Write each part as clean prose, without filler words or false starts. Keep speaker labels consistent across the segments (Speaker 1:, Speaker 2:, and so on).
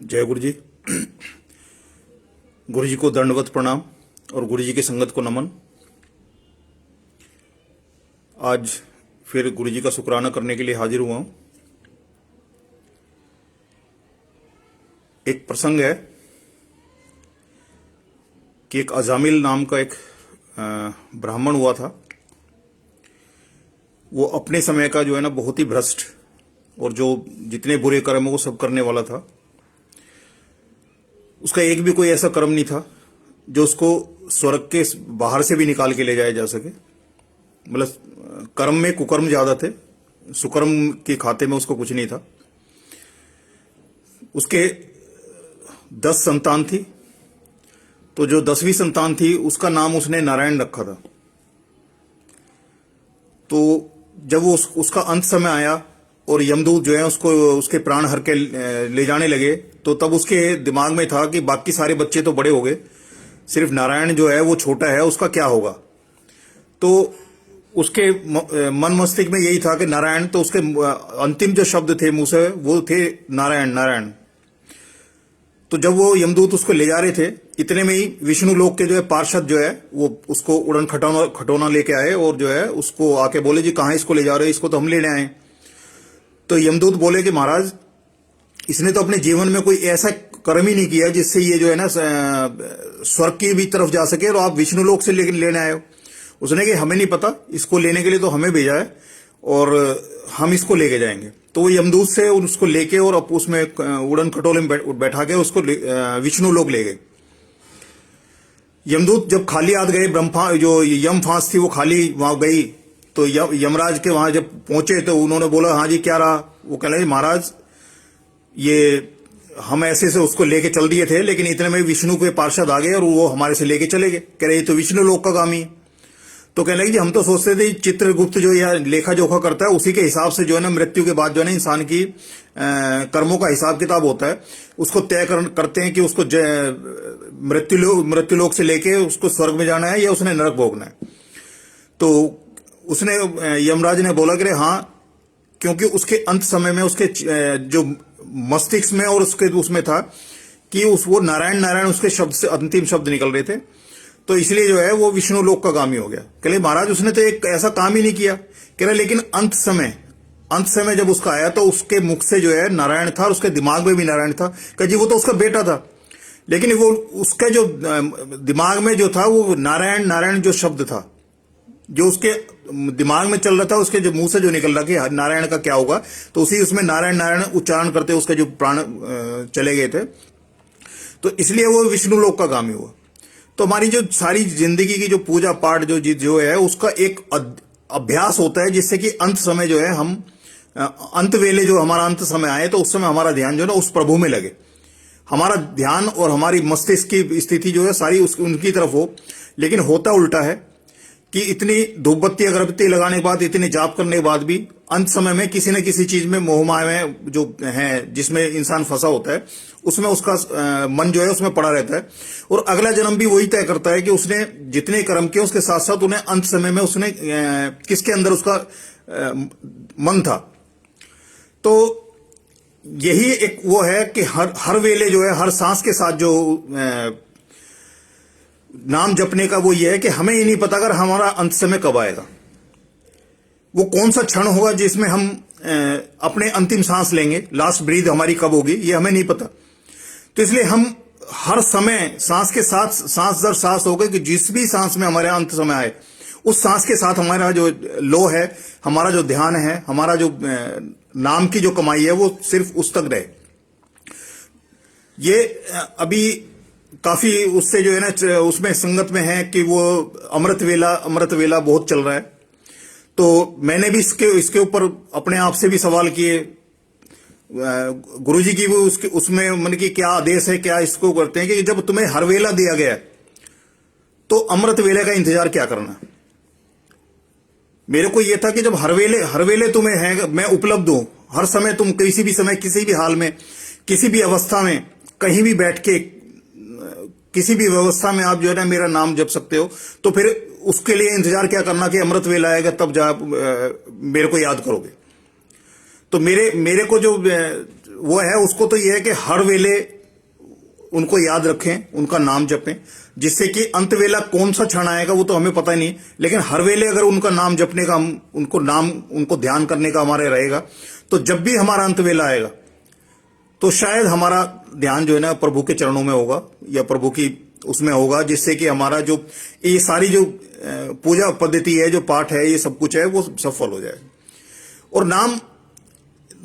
Speaker 1: जय गुरु जी। गुरु जी को दंडवत प्रणाम और गुरु जी की संगत को नमन। आज फिर गुरु जी का शुक्राना करने के लिए हाजिर हुआ हूं। एक प्रसंग है कि एक अजामिल नाम का एक ब्राह्मण हुआ था। वो अपने समय का जो है ना बहुत ही भ्रष्ट और जो जितने बुरे कर्म है वो सब करने वाला था। उसका एक भी कोई ऐसा कर्म नहीं था जो उसको स्वर्ग के बाहर से भी निकाल के ले जाया जा सके। मतलब कर्म में कुकर्म ज्यादा थे, सुकर्म के खाते में उसको कुछ नहीं था। उसके 10 संतान थी, तो जो 10वीं संतान थी उसका नाम उसने नारायण रखा था। तो जब वो उसका अंत समय आया और यमदूत जो है उसको उसके प्राण हर के ले जाने लगे, तो तब उसके दिमाग में था कि बाकी सारे बच्चे तो बड़े हो गए, सिर्फ नारायण जो है वो छोटा है, उसका क्या होगा। तो उसके मन मस्तिष्क में यही था कि नारायण, तो उसके अंतिम जो शब्द थे मुंह से वो थे नारायण नारायण। तो जब वो यमदूत उसको ले जा रहे थे, इतने में ही विष्णु लोक के जो है पार्षद जो है वो उसको उड़न खटोना लेके आए और जो है उसको आके बोले, जी कहाँ इसको ले जा रहे हो, इसको तो हम लेने आए। तो यमदूत बोले कि महाराज, इसने तो अपने जीवन में कोई ऐसा कर्म ही नहीं किया जिससे ये जो है ना स्वर्ग की भी तरफ जा सके, और आप विष्णु लोक से लेने आए हो। उसने कि हमें नहीं पता, इसको लेने के लिए तो हमें भेजा है और हम इसको लेके जाएंगे। तो वो यमदूत से उसको लेके और उसमें उड़न खटोले में बैठा के उसको विष्णु लोक ले गए। यमदूत जब खाली हाथ गए, ब्रह्मा जो यम फांस थी वो खाली वहां गई, तो यमराज के वहां जब पहुंचे तो उन्होंने बोला, हाँ जी क्या रहा। वो कह रहे, महाराज ये हम ऐसे से उसको लेके चल दिए थे, लेकिन इतने में विष्णु के पार्षद आ गए और वो हमारे से लेके चले गए। कह रहे ये तो विष्णु लोक का काम ही है। तो कहने लगे, जी हम तो सोचते थे चित्रगुप्त जो यह लेखा जोखा करता है उसी के हिसाब से जो है ना मृत्यु के बाद जो है ना इंसान की कर्मों का हिसाब किताब होता है, उसको तय करते हैं कि उसको मृत्युलोक से लेके उसको स्वर्ग में जाना है या उसने नरक भोगना है। तो उसने यमराज ने बोला कि हाँ, क्योंकि उसके अंत समय में उसके जो मस्तिष्क में और उसके उसमें था कि वो नारायण नारायण उसके शब्द से अंतिम शब्द निकल रहे थे, तो इसलिए जो है वो विष्णु लोक का काम ही हो गया। कह रहे महाराज उसने तो एक ऐसा काम ही नहीं किया। कह रहे लेकिन अंत समय जब उसका आया तो उसके मुख से जो है नारायण था और उसके दिमाग में भी नारायण था। कह जी वो तो उसका बेटा था, लेकिन वो उसके जो दिमाग में जो था वो नारायण नारायण जो शब्द था जो उसके दिमाग में चल रहा था, उसके जो मुंह से जो निकल रहा कि नारायण का क्या होगा, तो उसी उसमें नारायण नारायण उच्चारण करते उसके जो प्राण चले गए थे। तो इसलिए वो विष्णु लोक का काम ही हुआ। तो हमारी जो सारी जिंदगी की जो पूजा पाठ जो है उसका एक अभ्यास होता है, जिससे कि अंत समय जो है हम अंत वेले जो हमारा अंत समय आए तो उस समय हमारा ध्यान जो है ना उस प्रभु में लगे। हमारा ध्यान और हमारी मस्तिष्क की स्थिति जो है सारी उनकी तरफ हो। लेकिन होता उल्टा है कि इतनी धूप बत्ती अगरबत्ती लगाने के बाद, इतने जाप करने के बाद भी अंत समय में किसी न किसी चीज में मोहमाया में जो है जिसमें इंसान फंसा होता है, उसमें उसका मन जो है उसमें पड़ा रहता है। और अगला जन्म भी वही तय करता है कि उसने जितने कर्म किए उसके साथ साथ उन्हें अंत समय में उसने किसके अंदर उसका मन था। तो यही एक वो है कि हर वेले जो है हर सांस के साथ जो नाम जपने का वो ये है कि हमें ये नहीं पता अगर हमारा अंत समय कब आएगा, वो कौन सा क्षण होगा जिसमें हम अपने अंतिम सांस लेंगे, लास्ट ब्रीथ हमारी कब होगी, ये हमें नहीं पता। तो इसलिए हम हर समय सांस के साथ सांस दर सांस होगा कि जिस भी सांस में हमारे अंत समय आए उस सांस के साथ हमारा जो लो है, हमारा जो ध्यान है, हमारा जो नाम की जो कमाई है वो सिर्फ उस तक रहे। ये अभी काफी उससे जो है ना उसमें संगत में है कि वो अमृत वेला बहुत चल रहा है। तो मैंने भी इसके ऊपर अपने आप से भी सवाल किए, गुरुजी की वो उसमें मन की क्या आदेश है, क्या इसको करते हैं कि जब तुम्हें हर वेला दिया गया है तो अमृत वेले का इंतजार क्या करना। मेरे को यह था कि जब हर वेले तुम्हें है, मैं उपलब्ध हूं हर समय, तुम किसी भी समय किसी भी हाल में किसी भी अवस्था में कहीं भी बैठ के किसी भी व्यवस्था में आप जो है ना मेरा नाम जप सकते हो। तो फिर उसके लिए इंतजार क्या करना कि अमृत वेला आएगा तब जा मेरे को याद करोगे। तो मेरे को जो वो है उसको तो ये है कि हर वेले उनको याद रखें, उनका नाम जपें, जिससे कि अंत वेला कौन सा क्षण आएगा वो तो हमें पता ही नहीं, लेकिन हर वेले अगर उनका नाम जपने का, हम उनको ध्यान करने का हमारे रहेगा, तो जब भी हमारा अंत वेला आएगा तो शायद हमारा ध्यान जो है ना प्रभु के चरणों में होगा या प्रभु की उसमें होगा, जिससे कि हमारा जो ये सारी जो पूजा पद्धति है, जो पाठ है, ये सब कुछ है, वो सफल हो जाए। और नाम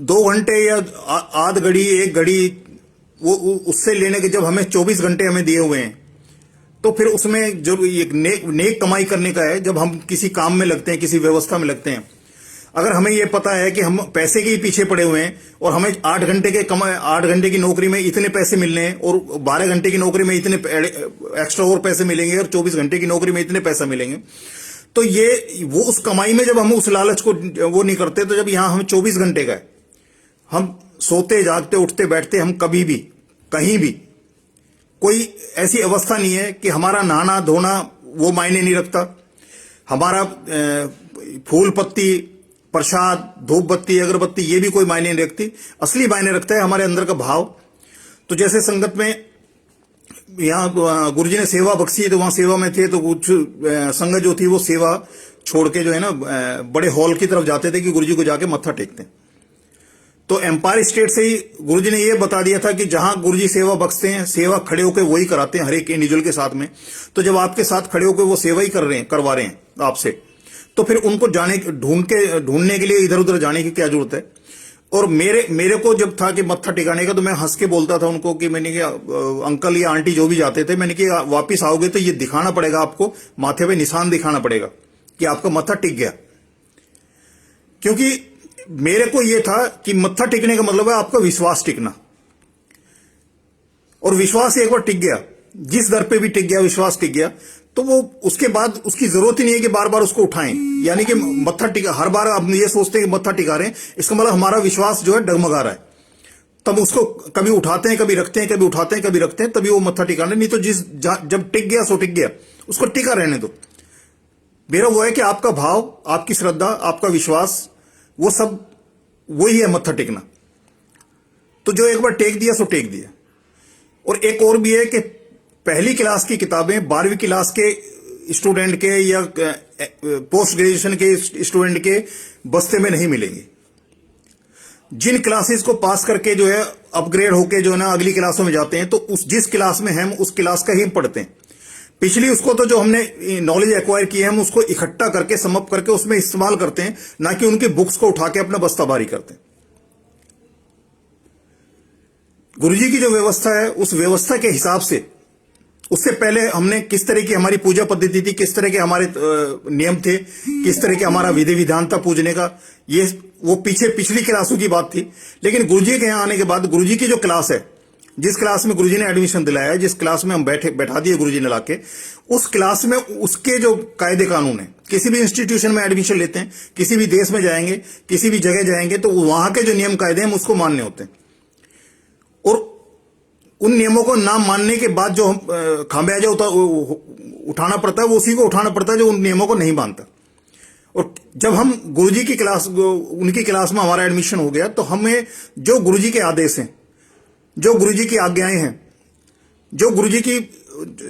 Speaker 1: 2 घंटे या आध घड़ी, 1 घड़ी, वो उससे लेने के, जब हमें 24 घंटे हमें दिए हुए हैं, तो फिर उसमें जो एक नेक कमाई करने का है। जब हम किसी काम में लगते हैं, किसी व्यवस्था में लगते हैं, अगर हमें यह पता है कि हम पैसे के ही पीछे पड़े हुए हैं और हमें 8 घंटे की नौकरी में इतने पैसे मिलने हैं और 12 घंटे की नौकरी में इतने एक्स्ट्रा और पैसे मिलेंगे और 24 घंटे की नौकरी में इतने पैसा मिलेंगे, तो ये वो उस कमाई में जब हम उस लालच को वो नहीं करते, तो जब यहां हम 24 घंटे का है, हम सोते जागते उठते बैठते, हम कभी भी कहीं भी कोई ऐसी अवस्था नहीं है कि हमारा नहाना धोना वो मायने नहीं रखता, हमारा फूल पत्ती, प्रसाद, धूप बत्ती, अगरबत्ती, ये भी कोई मायने नहीं रखती। असली मायने रखता है हमारे अंदर का भाव। तो जैसे संगत में यहाँ गुरुजी ने सेवा बख्शी है, तो वहां सेवा में थे, तो कुछ संगत जो थी वो सेवा छोड़ के जो है ना बड़े हॉल की तरफ जाते थे कि गुरुजी को जाके मत्था टेकते हैं। तो एम्पायर स्टेट से ही गुरुजी ने ये बता दिया था कि जहां गुरुजी सेवा बख्शते हैं, सेवा खड़े होकर वही कराते हैं हर एक इंडिविजुअल के साथ में। तो जब आपके साथ खड़े होकर वो सेवा ही करवा रहे हैं आपसे, तो फिर उनको ढूंढने के लिए इधर उधर जाने की क्या जरूरत है। और मेरे को जब था कि मत्था टिकाने का, तो मैं हंस के बोलता था उनको कि मैंने कहा, अंकल या आंटी जो भी जाते थे, मैंने कहा वापिस आओगे तो ये दिखाना पड़ेगा आपको, माथे पे निशान दिखाना पड़ेगा कि आपका मत्था टिक गया। क्योंकि मेरे को यह था कि मत्था टिकने का मतलब है आपका विश्वास टिकना, और विश्वास एक बार टिक गया, जिस दर पे भी टिक गया, विश्वास टिक गया, तो वो उसके बाद उसकी जरूरत ही नहीं है कि बार बार उसको उठाएं। यानी कि मत्था टिका, हर बार हम ये सोचते हैं कि मत्था टिका रहे हैं, इसका मतलब हमारा विश्वास जो है डगमगा रहा है। तब उसको कभी उठाते हैं, कभी रखते हैं, कभी उठाते हैं, कभी रखते हैं, तभी वो मत्था टिकाना। नहीं तो जब टिक गया सो टिक गया, उसको टिका रहने दो। मेरा वो है कि आपका भाव, आपकी श्रद्धा, आपका विश्वास, वो सब वही है मत्था टेकना। तो जो एक बार टेक दिया सो टेक दिया। और एक और भी है कि पहली क्लास की किताबें 12वीं क्लास के स्टूडेंट के या पोस्ट ग्रेजुएशन के स्टूडेंट के बस्ते में नहीं मिलेंगी। जिन क्लासेस को पास करके जो है अपग्रेड होके जो है ना अगली क्लासों में जाते हैं, तो जिस क्लास में हम उस क्लास का ही पढ़ते हैं। पिछली उसको तो जो हमने नॉलेज एक्वायर की है, हम उसको इकट्ठा करके समअप करके उसमें इस्तेमाल करते हैं, ना कि उनकी बुक्स को उठा के अपना बस्ता भारी करते हैं। गुरुजी की जो व्यवस्था है, उस व्यवस्था के हिसाब से, उससे पहले हमने किस तरह की हमारी पूजा पद्धति थी, किस तरह के हमारे नियम थे, किस तरह के हमारा विधि विधान था पूजने का, ये वो पिछली क्लासों की बात थी। लेकिन गुरुजी के यहां आने के बाद गुरुजी की जो क्लास है, जिस क्लास में गुरुजी ने एडमिशन दिलाया है, जिस क्लास में हम बैठा दिए गुरुजी ने लाके, उस क्लास में उसके जो कायदे कानून है, किसी भी इंस्टीट्यूशन में एडमिशन लेते हैं, किसी भी देश में जाएंगे, किसी भी जगह जाएंगे, तो वहां के जो नियम कायदे हैं उसको मानने होते हैं। और उन नियमों को ना मानने के बाद जो खामियाजा उठाना पड़ता है, वो उसी को उठाना पड़ता है जो उन नियमों को नहीं मानता। और जब हम गुरुजी की क्लास, उनकी क्लास में हमारा एडमिशन हो गया, तो हमें जो गुरुजी के आदेश हैं, जो गुरुजी की आज्ञाएं हैं, जो गुरुजी की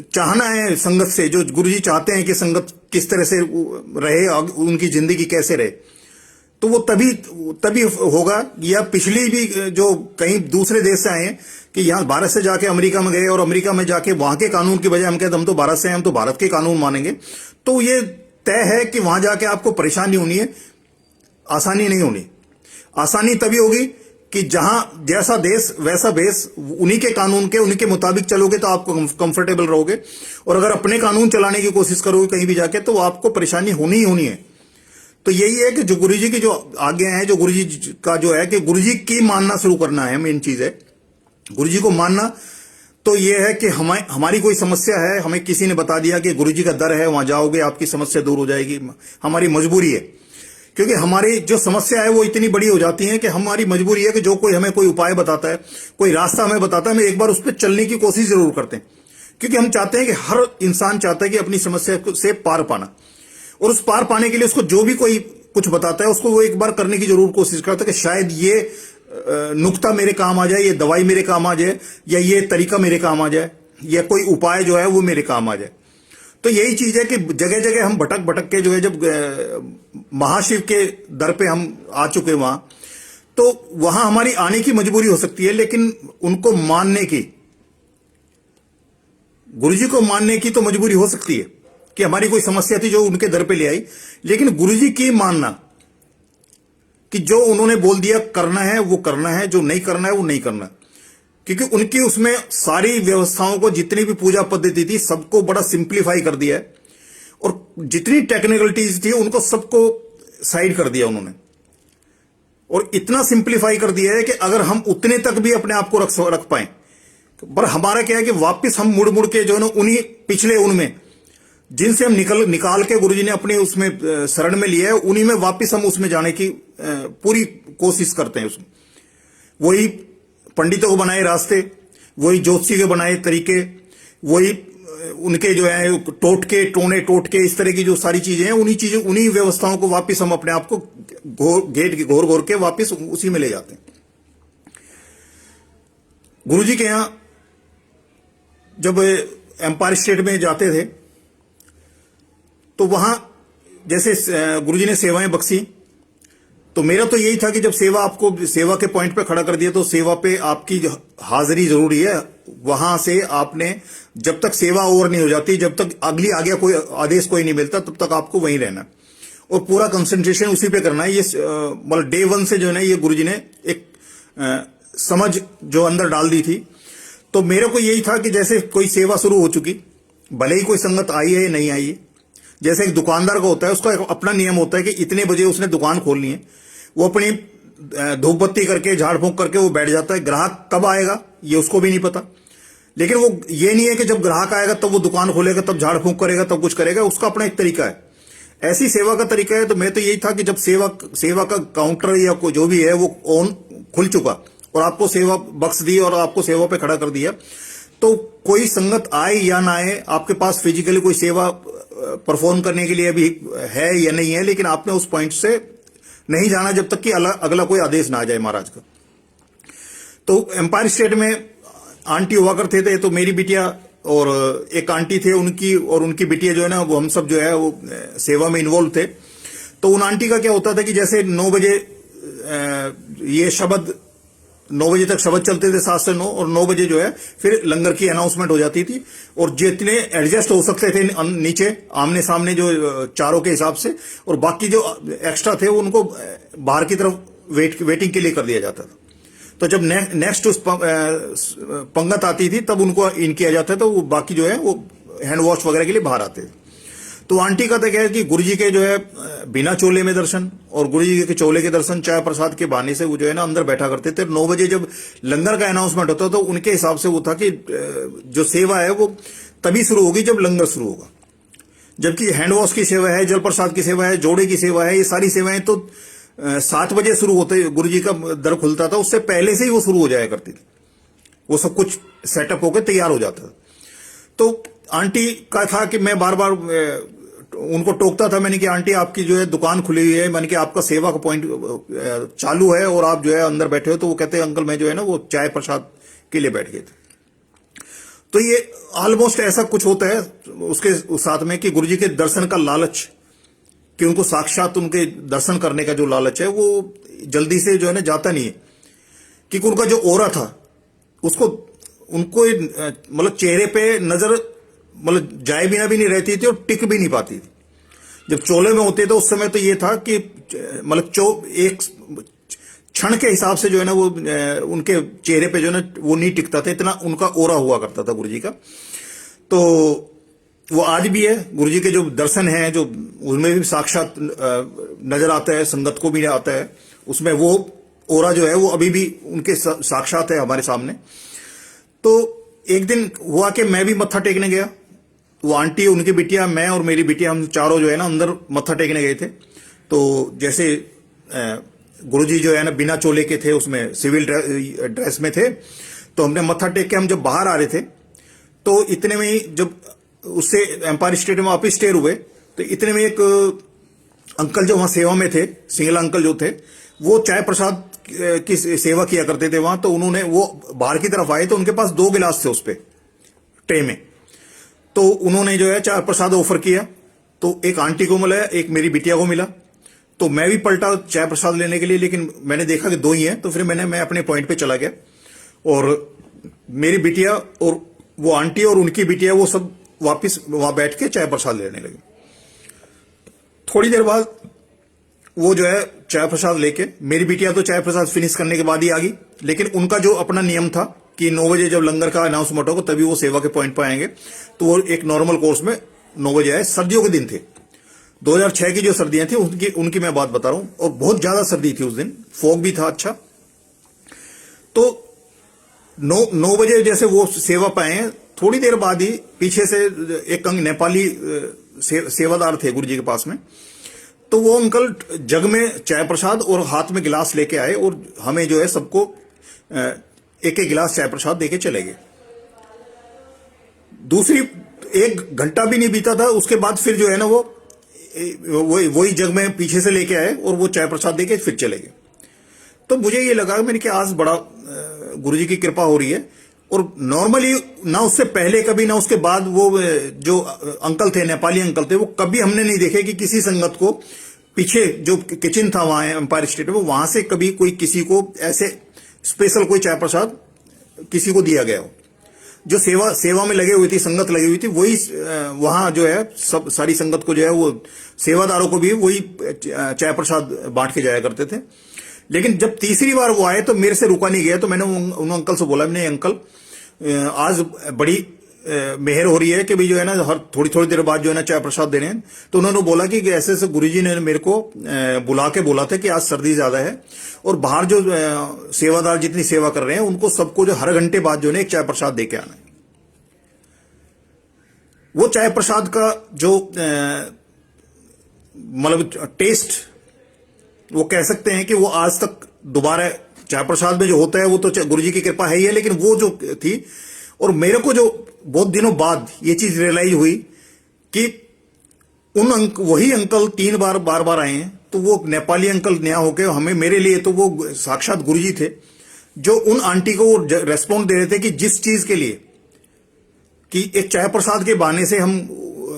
Speaker 1: चाहना है संगत से, जो गुरुजी चाहते हैं कि संगत किस तरह से रहे, उनकी जिंदगी कैसे रहे, तो वो तभी होगा। या पिछली भी जो कहीं दूसरे देश से आए हैं कि यहां भारत से जाके अमेरिका में गए और अमेरिका में जाके वहां के कानून की बजाय हम कहते हम तो भारत से हैं, हम तो भारत के कानून मानेंगे, तो ये तय है कि वहां जाके आपको परेशानी होनी है, आसानी नहीं होनी। आसानी तभी होगी कि जहां जैसा देश वैसा भेष, उन्हीं के कानून के, उन्हीं के मुताबिक चलोगे तो आप कंफर्टेबल रहोगे। और अगर अपने कानून चलाने की कोशिश करोगे कहीं भी जाके, तो आपको परेशानी होनी ही होनी है। तो यही है कि जो गुरुजी की जो आज्ञा है, जो गुरुजी का जो है कि गुरुजी की मानना शुरू करना है, मेन चीज है गुरुजी को मानना। तो ये है कि हमारी कोई समस्या है, हमें किसी ने बता दिया कि गुरुजी का दर है, वहां जाओगे आपकी समस्या दूर हो जाएगी, हमारी मजबूरी है। क्योंकि हमारी जो समस्या है वो इतनी बड़ी हो जाती है कि हमारी मजबूरी है कि जो कोई हमें कोई उपाय बताता है, कोई रास्ता हमें बताता है, हम एक बार उस पर चलने की कोशिश जरूर करते हैं। क्योंकि हम चाहते हैं कि हर इंसान चाहता है कि अपनी समस्या से पार पाना, और उस पार पाने के लिए उसको जो भी कोई कुछ बताता है उसको वो एक बार करने की जरूर कोशिश करता है कि शायद ये नुक्ता मेरे काम आ जाए, ये दवाई मेरे काम आ जाए, या ये तरीका मेरे काम आ जाए, या कोई उपाय जो है वो मेरे काम आ जाए। तो यही चीज है कि जगह जगह हम भटक भटक के जो है, जब महाशिव के दर पे हम आ चुके वहां, तो वहां हमारी आने की मजबूरी हो सकती है, लेकिन उनको मानने की, गुरुजी को मानने की तो मजबूरी हो सकती है कि हमारी कोई समस्या थी जो उनके दर पे ले आई, लेकिन गुरुजी की मानना कि जो उन्होंने बोल दिया करना है वो करना है, जो नहीं करना है वो नहीं करना, क्योंकि उनकी उसमें सारी व्यवस्थाओं को, जितनी भी पूजा पद्धति थी, सबको बड़ा सिंप्लीफाई कर दिया है, और जितनी टेक्निकलिटीज थी उनको सबको साइड कर दिया उन्होंने, और इतना सिंप्लीफाई कर दिया है कि अगर हम उतने तक भी अपने आप को रख पाए, पर हमारा क्या है कि वापस हम मुड़ मुड़ के जो है ना उन्हीं पिछले उनमें जिनसे हम निकाल के गुरुजी ने अपने उसमें शरण में लिया है, उन्हीं में वापस हम उसमें जाने की पूरी कोशिश करते हैं। उसमें वही पंडितों को बनाए रास्ते, वही ज्योतिषी के बनाए तरीके, वही उनके जो है टोटके टोने टोटके, इस तरह की जो सारी चीजें हैं, उन्हीं व्यवस्थाओं को वापस हम अपने आप को घोर घोर के वापस उसी में ले जाते हैं। गुरुजी के यहां जब एम्पायर स्टेट में जाते थे, तो वहां जैसे गुरुजी ने सेवाएं बख्शी, तो मेरा तो यही था कि जब सेवा आपको सेवा के पॉइंट पे खड़ा कर दिया, तो सेवा पे आपकी हाजिरी जरूरी है। वहां से आपने जब तक सेवा ओवर नहीं हो जाती, जब तक अगली आज्ञा कोई आदेश कोई नहीं मिलता, तब तक आपको वहीं रहना और पूरा कंसंट्रेशन उसी पे करना है। ये मतलब डे वन से जो है ना, ये गुरुजी ने एक समझ जो अंदर डाल दी थी। तो मेरे को यही था कि जैसे कोई सेवा शुरू हो चुकी, भले ही कोई संगत आई है या नहीं आई है, जैसे एक दुकानदार का होता है, उसका एक अपना नियम होता है कि इतने बजे उसने दुकान खोलनी है, वो अपनी धूप बत्ती करके झाड़ फूंक करके वो बैठ जाता है। ग्राहक कब आएगा ये उसको भी नहीं पता, लेकिन वो ये नहीं है कि जब ग्राहक आएगा तब वो दुकान खोलेगा, तब झाड़ फूंक करेगा, तब कुछ करेगा, उसका अपना एक तरीका है। ऐसी सेवा का तरीका है। तो मैं तो यही था कि जब सेवा का काउंटर या जो भी है वो ऑन खुल चुका और आपको सेवा बख्श दी और आपको सेवा पे खड़ा कर दिया, तो कोई संगत आए या ना आए, आपके पास फिजिकली कोई सेवा परफॉर्म करने के लिए भी है या नहीं है, लेकिन आपने उस पॉइंट से नहीं जाना जब तक कि अगला कोई आदेश ना आ जाए महाराज का। तो एम्पायर स्टेट में आंटी हुआ करते थे, तो मेरी बिटिया और एक आंटी थे, उनकी बिटिया जो है ना, वो हम सब जो है वो सेवा में इन्वॉल्व थे। तो उन आंटी का क्या होता था कि जैसे 9 बजे ये शब्द 9 बजे तक शब्द चलते थे, 7 से 9, और 9 बजे जो है फिर लंगर की अनाउंसमेंट हो जाती थी, और जितने एडजस्ट हो सकते थे नीचे आमने सामने जो चारों के हिसाब से, और बाकी जो एक्स्ट्रा थे उनको बाहर की तरफ वेटिंग के लिए कर दिया जाता था। तो जब नेक्स्ट उस पंगत आती थी तब उनको इन किया जाता था, तो वो बाकी जो है वो हैंड वॉश वगैरह के लिए बाहर आते थे। तो आंटी का तो क्या है कि गुरुजी के जो है बिना चोले में दर्शन और गुरुजी के चोले के दर्शन चाय प्रसाद के बहाने से वो जो है ना अंदर बैठा करते थे। 9 बजे जब लंगर का अनाउंसमेंट होता तो उनके हिसाब से वो था कि जो सेवा है वो तभी शुरू होगी जब लंगर शुरू होगा, जबकि हैंड वॉश की सेवा है, जल प्रसाद की सेवा है, जोड़े की सेवा है, ये सारी सेवाएं तो 7 बजे शुरू होते, गुरुजी का दर खुलता था, उससे पहले से ही वो शुरू हो जाया करती थी, वो सब कुछ सेटअप होकर तैयार हो जाता था। तो आंटी का था कि मैं बार बार उनको टोकता था, मैंने कि आंटी आपकी जो है दुकान खुली हुई है, मैंने कि आपका सेवा का पॉइंट चालू है और आप जो है अंदर बैठे हो। तो वो कहते हैं अंकल मैं जो है ना वो चाय प्रसाद के लिए बैठ गए थे। तो ये ऑलमोस्ट ऐसा कुछ होता है उसके साथ में कि गुरुजी के दर्शन का लालच, कि उनको साक्षात उनके दर्शन करने का जो लालच है वो जल्दी से जो है ना जाता नहीं है, क्योंकि उनका जो ओरा था उसको उनको मतलब चेहरे पे नजर मतलब जाए बिना भी नहीं रहती थी और टिक भी नहीं पाती थी। जब चोले में होते थे उस समय तो ये था कि मतलब एक क्षण के हिसाब से जो है ना वो उनके चेहरे पे जो है ना वो नहीं टिकता था, इतना उनका ओरा हुआ करता था गुरुजी का। तो वो आज भी है, गुरुजी के जो दर्शन हैं जो उनमें भी साक्षात नजर आता है, संगत को भी आता है, उसमें वो ओरा जो है वो अभी भी उनके साक्षात है हमारे सामने। तो एक दिन हुआ कि मैं भी मत्था टेकने गया, वो आंटी, उनकी बिटिया, मैं और मेरी बिटिया, हम चारों जो है ना अंदर मत्था टेकने गए थे। तो जैसे गुरुजी जो है ना बिना चोले के थे, उसमें सिविल ड्रेस में थे, तो हमने मत्था टेक के हम जब बाहर आ रहे थे तो इतने में ही जब उससे एम्पायर स्टेट में वापिस स्टेयर हुए तो इतने में एक अंकल जो वहां सेवा में थे, सिंगला अंकल जो थे, वो चाय प्रसाद की सेवा किया करते थे वहां, तो उन्होंने वो बाहर की तरफ आए तो उनके पास 2 गिलास थे उस पे ट्रे में। तो उन्होंने जो है चाय प्रसाद ऑफर किया, तो एक आंटी को मिला, एक मेरी बिटिया को मिला। तो मैं भी पलटा चाय प्रसाद लेने के लिए, लेकिन मैंने देखा कि 2 ही हैं, तो फिर मैं अपने पॉइंट पे चला गया। और मेरी बिटिया और वो आंटी और उनकी बिटिया वो सब वापस वहां बैठ के चाय प्रसाद लेने लगे। थोड़ी देर बाद वो जो है चाय प्रसाद लेके, मेरी बिटिया तो चाय प्रसाद फिनिश करने के बाद ही आ गई, लेकिन उनका जो अपना नियम था कि 9 बजे जब लंगर का अनाउंसमेंट होगा तभी वो सेवा के पॉइंट पर आएंगे, तो वो एक नॉर्मल कोर्स में 9 बजे आए। सर्दियों के दिन थे, 2006 की जो सर्दियां थी उनकी मैं बात बता रहा हूं, और बहुत ज्यादा सर्दी थी उस दिन, फॉग भी था अच्छा। तो 9 बजे जैसे वो सेवा पाए, थोड़ी देर बाद ही पीछे से एक नेपाली सेवादार थे गुरु जी के पास में, तो वो अंकल जग में चाय प्रसाद और हाथ में गिलास लेके आए और हमें जो है सबको एक एक गिलास चाय प्रसाद देके चले गए। दूसरी 1 घंटा भी नहीं बीता था, उसके बाद फिर जो है ना वो वही जग में पीछे से लेके आए और वो चाय प्रसाद देके फिर चले गए। तो मुझे ये लगा मैंने कि आज बड़ा गुरु जी की कृपा हो रही है। और नॉर्मली ना उससे पहले कभी ना उसके बाद वो जो अंकल थे, नेपाली अंकल थे, वो कभी हमने नहीं देखे कि किसी संगत को पीछे जो किचन था वहां एम्पायर स्टेट में, वहां से कभी कोई किसी को ऐसे स्पेशल कोई चाय प्रसाद किसी को दिया गया हो। जो सेवा में लगे हुई थी, संगत लगी हुई थी, वही वहां जो है सब सारी संगत को जो है वो सेवादारों को भी वही चाय प्रसाद बांट के जाया करते थे। लेकिन जब तीसरी बार वो आए तो मेरे से रुका नहीं गया, तो मैंने उन अंकल से बोला, मैंने अंकल आज बड़ी मेहर हो रही है कि भाई जो है ना हर थोड़ी थोड़ी देर बाद जो है ना चाय प्रसाद देने हैं। तो उन्होंने बोला कि ऐसे ऐसे गुरुजी ने मेरे को बुला के बोला था कि आज सर्दी ज्यादा है और बाहर जो सेवादार जितनी सेवा कर रहे हैं उनको सबको जो हर घंटे बाद जो है एक चाय प्रसाद दे के आना है। वो चाय प्रसाद का जो मतलब टेस्ट, वो कह सकते हैं कि वो आज तक दोबारा चाय प्रसाद में जो होता है वो तो गुरुजी की कृपा है ही है, लेकिन वो जो थी, और मेरे को जो बहुत दिनों बाद ये चीज रियलाइज हुई कि वही अंकल 3 बार आए हैं, तो वो नेपाली अंकल नया होके हमें मेरे लिए तो वो साक्षात गुरुजी थे, जो उन आंटी को वो रेस्पॉन्ड दे रहे थे कि जिस चीज के लिए कि एक चाय प्रसाद के बहाने से हम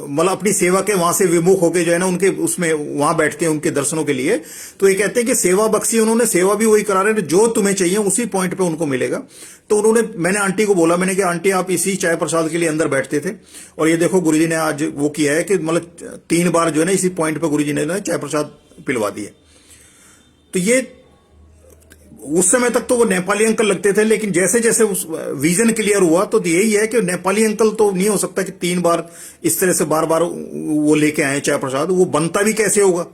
Speaker 1: मतलब अपनी सेवा के वहां से विमुख होके जो है ना उनके उसमें वहां बैठते हैं उनके दर्शनों के लिए। तो ये कहते हैं कि सेवा बख्शी, उन्होंने सेवा भी वही करा रहे हैं, जो तुम्हें चाहिए उसी पॉइंट पे उनको मिलेगा। तो मैंने आंटी को बोला, मैंने कहा आंटी आप इसी चाय प्रसाद के लिए अंदर बैठते थे और ये देखो गुरुजी ने आज वो किया है कि मतलब 3 बार जो है ना इसी पॉइंट पे गुरुजी ने चाय प्रसाद पिलवा दिए। तो ये उस समय तक तो वो नेपाली अंकल लगते थे, लेकिन जैसे जैसे उस विजन क्लियर हुआ तो यही है कि नेपाली अंकल तो नहीं हो सकता कि 3 बार इस तरह से बार बार वो लेके आए चाय प्रसाद। वो बनता भी कैसे होगा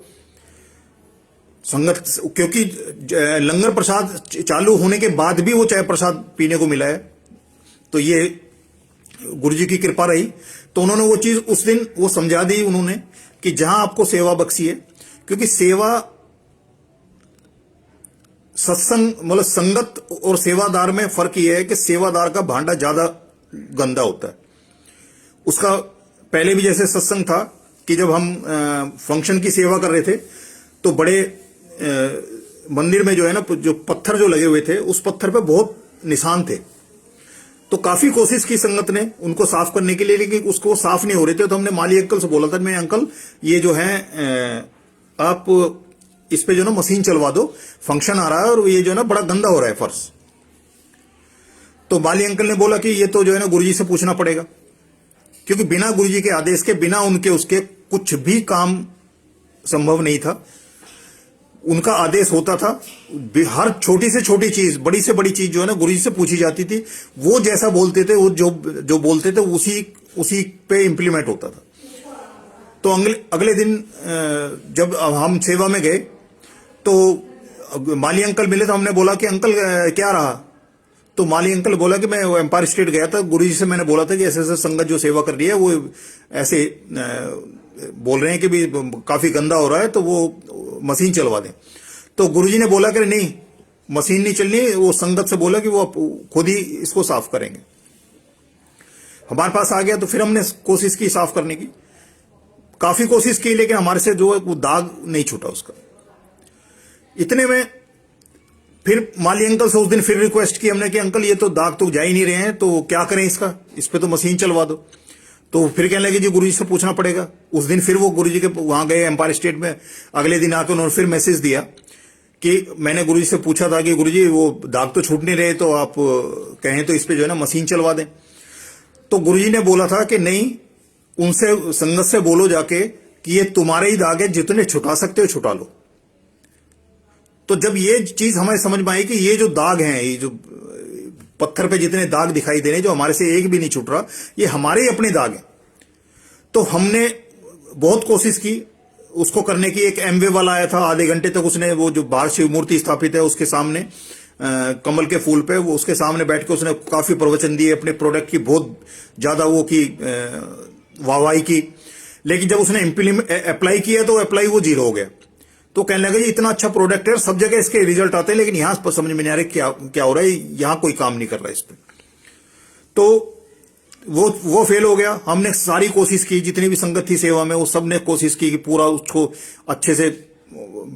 Speaker 1: संगत, क्योंकि लंगर प्रसाद चालू होने के बाद भी वो चाय प्रसाद पीने को मिला है। तो ये गुरुजी की कृपा रही। तो उन्होंने वो चीज उस दिन वो समझा दी उन्होंने कि जहां आपको सेवा बख्शी है, क्योंकि सेवा सत्संग मतलब संगत और सेवादार में फर्क यह है कि सेवादार का भांडा ज्यादा गंदा होता है। उसका पहले भी जैसे सत्संग था कि जब हम फंक्शन की सेवा कर रहे थे तो बड़े मंदिर में जो है ना जो पत्थर जो लगे हुए थे उस पत्थर पे बहुत निशान थे। तो काफी कोशिश की संगत ने उनको साफ करने के लिए, लेकिन उसको साफ नहीं हो रहे थे। तो हमने माली अंकल से बोला था, मैं अंकल ये जो है आप इस पे जो ना मशीन चलवा दो, फंक्शन आ रहा है और ये जो है ना बड़ा गंदा हो रहा है फर्श। तो माली अंकल ने बोला कि ये तो जो है ना गुरुजी से पूछना पड़ेगा, क्योंकि बिना गुरुजी के आदेश के, बिना उनके उसके कुछ भी काम संभव नहीं था। उनका आदेश होता था, हर छोटी से छोटी चीज, बड़ी से बड़ी चीज जो है ना गुरुजी से पूछी जाती थी। वो जैसा बोलते थे, वो जो बोलते थे उसी पे इंप्लीमेंट होता था। तो अगले दिन जब हम सेवा में गए तो माली अंकल मिले, तो हमने बोला कि अंकल क्या रहा। तो माली अंकल बोला कि मैं एम्पायर स्टेट गया था, गुरुजी से मैंने बोला था कि ऐसे ऐसे संगत जो सेवा कर रही है वो ऐसे बोल रहे हैं कि भी काफी गंदा हो रहा है, तो वो मशीन चलवा दें। तो गुरुजी ने बोला कि नहीं मशीन नहीं चलनी, वो संगत से बोला कि वो खुद ही इसको साफ करेंगे। हमारे पास आ गया तो फिर हमने कोशिश की साफ करने की, काफी कोशिश की, लेकिन हमारे से जो है वो दाग नहीं छूटा उसका। इतने में फिर माली अंकल से उस दिन फिर रिक्वेस्ट की हमने कि अंकल ये तो दाग तो जा ही नहीं रहे हैं, तो क्या करें इसका, इस पे तो मशीन चलवा दो। तो फिर कहने लगे जी गुरुजी से पूछना पड़ेगा। उस दिन फिर वो गुरुजी के वहां गए एम्पायर स्टेट में, अगले दिन आकर उन्होंने फिर मैसेज दिया कि मैंने गुरुजी से पूछा था कि गुरुजी वो दाग तो छूट नहीं रहे, तो आप कहें तो इस पे जो है ना मशीन चलवा दें। तो गुरुजी ने बोला था कि नहीं, उनसे संगत से बोलो जाके कि ये तुम्हारे ही दाग है, जितने छुटा सकते हो छुटा लो। तो जब ये चीज हमें समझ में आई कि ये जो दाग हैं, ये जो पत्थर पे जितने दाग दिखाई दे रहे हैं, जो हमारे से एक भी नहीं छूट रहा, ये हमारे ही अपने दाग हैं। तो हमने बहुत कोशिश की उसको करने की। एक एमवे वाला आया था, आधे घंटे तक उसने वो जो बाहर शिव मूर्ति स्थापित है उसके सामने कमल के फूल पे, वो उसके सामने बैठ के उसने काफी प्रवचन दिए, अपने प्रोडक्ट की बहुत ज्यादा वो की वाहवाही की। लेकिन जब उसने अप्लाई किया तो अप्लाई वो 0 हो गया। तो कहने लगा जी इतना अच्छा प्रोडक्ट है, सब जगह इसके रिजल्ट आते हैं, लेकिन यहां पर समझ में नहीं आ रहा क्या क्या हो रहा है, यहां कोई काम नहीं कर रहा है इस पर। तो वो फेल हो गया। हमने सारी कोशिश की, जितनी भी संगत थी सेवा में, वो सब ने कोशिश की कि पूरा उसको अच्छे से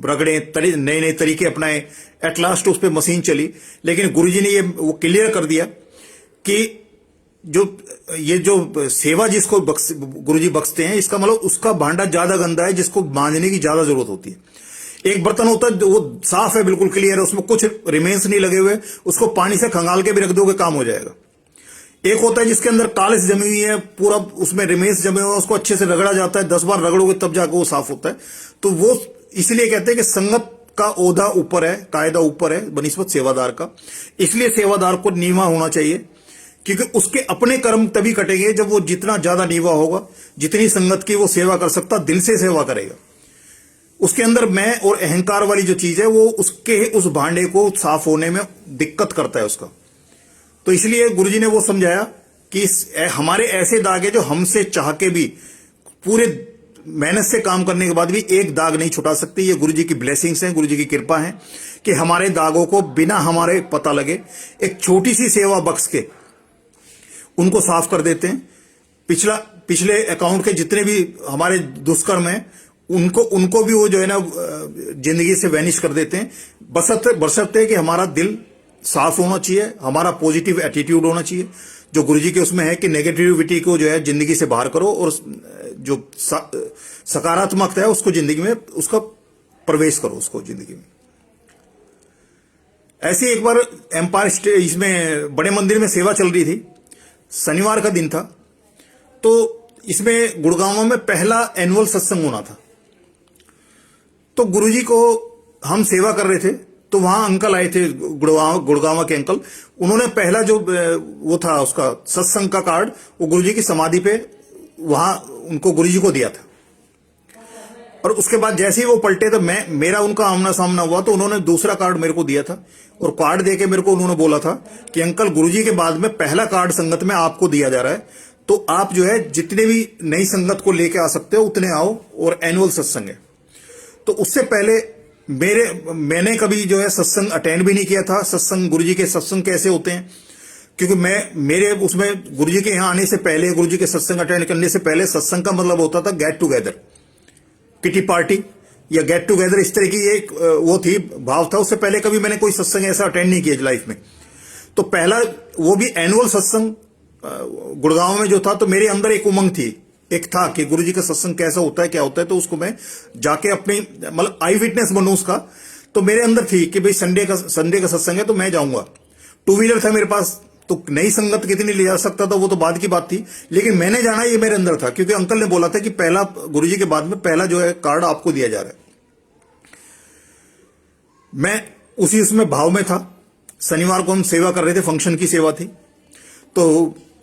Speaker 1: रगड़े, नए नए तरीके अपनाए। एट लास्ट उस पर मशीन चली। लेकिन गुरुजी ने ये वो क्लियर कर दिया कि ये जो सेवा जिसको गुरुजी बख्शते हैं, इसका मतलब उसका भांडा ज्यादा गंदा है जिसको मांजने की ज्यादा जरूरत होती है। एक बर्तन होता है वो साफ है, बिल्कुल क्लियर है, उसमें कुछ रिमेन्स नहीं लगे हुए, उसको पानी से खंगाल के भी रख दोगे काम हो जाएगा। एक होता है जिसके अंदर कालिस जमी हुई है, पूरा उसमें रिमेन्स जमे हुए, उसको अच्छे से रगड़ा जाता है, 10 बार रगड़ोगे तब जाकर वो साफ होता है। तो वो इसलिए कहते हैं कि संगत का ओहदा ऊपर है, कायदा ऊपर है बनिस्बत सेवादार का। इसलिए सेवादार को नीवा होना चाहिए, क्योंकि उसके अपने कर्म तभी कटेंगे जब वो जितना ज्यादा नीवा होगा, जितनी संगत की वो सेवा कर सकता, दिल से सेवा करेगा। उसके अंदर मैं और अहंकार वाली जो चीज है वो उसके उस भांडे को साफ होने में दिक्कत करता है उसका। तो इसलिए गुरुजी ने वो समझाया कि हमारे ऐसे दाग है जो हमसे चाह के भी पूरे मेहनत से काम करने के बाद भी एक दाग नहीं छुटा सकती। ये गुरुजी की ब्लेसिंग्स हैं, गुरुजी की कृपा है कि हमारे दागों को बिना हमारे पता लगे एक छोटी सी सेवा बख्श के उनको साफ कर देते हैं। पिछले अकाउंट के जितने भी हमारे दुष्कर्म हैं उनको भी वो जो है ना जिंदगी से वैनिश कर देते हैं। बशर्ते कि हमारा दिल साफ होना चाहिए, हमारा पॉजिटिव एटीट्यूड होना चाहिए, जो गुरुजी के उसमें है कि नेगेटिविटी को जो है जिंदगी से बाहर करो और जो सकारात्मकता है उसको जिंदगी में उसका प्रवेश करो उसको जिंदगी में। ऐसे एक बार एम्पायर स्टेट इसमें बड़े मंदिर में सेवा चल रही थी, शनिवार का दिन था। तो इसमें गुड़गांव में पहला एनुअल सत्संग होना था। तो गुरुजी को हम सेवा कर रहे थे, तो वहां अंकल आए थे, गुड़गांव के अंकल। उन्होंने पहला जो वो था उसका सत्संग का कार्ड वो गुरुजी की समाधि पे वहां उनको गुरुजी को दिया था। और उसके बाद जैसे ही वो पलटे तो मेरा उनका आमना सामना हुआ, तो उन्होंने दूसरा कार्ड मेरे को दिया था। और कार्ड देके मेरे को उन्होंने बोला था कि अंकल गुरुजी के बाद में पहला कार्ड संगत में आपको दिया जा रहा है, तो आप जो है जितने भी नई संगत को लेके आ सकते हो उतने आओ, और एनुअल सत्संग है। तो उससे पहले मैंने कभी जो है सत्संग अटेंड भी नहीं किया था। सत्संग गुरुजी के सत्संग कैसे होते हैं, क्योंकि मेरे उसमें गुरुजी के यहां आने से पहले, गुरुजी के सत्संग अटेंड करने से पहले सत्संग का मतलब होता था गेट टुगेदर, किटी पार्टी या गेट टुगेदर, इस तरह की एक वो थी, भाव था। उससे पहले कभी मैंने कोई सत्संग ऐसा अटेंड नहीं किया लाइफ में। तो पहला वो भी एनुअल सत्संग गुड़गांव में जो था, तो मेरे अंदर एक उमंग थी, एक था कि गुरुजी का सत्संग कैसा होता है, क्या होता है। तो उसको मैं जाके अपनी मतलब आई विटनेस बनूं उसका। तो मेरे अंदर थी कि भाई संडे का सत्संग है तो मैं जाऊंगा। 2 व्हीलर था मेरे पास, तो नई संगत कितनी ले जा सकता था वो तो बाद की बात थी, लेकिन मैंने जाना ये मेरे अंदर था, क्योंकि अंकल ने बोला था कि पहला गुरुजी के बाद में पहला जो है कार्ड आपको दिया जा रहा है। मैं उसमें भाव में था। शनिवार को हम सेवा कर रहे थे, फंक्शन की सेवा थी। तो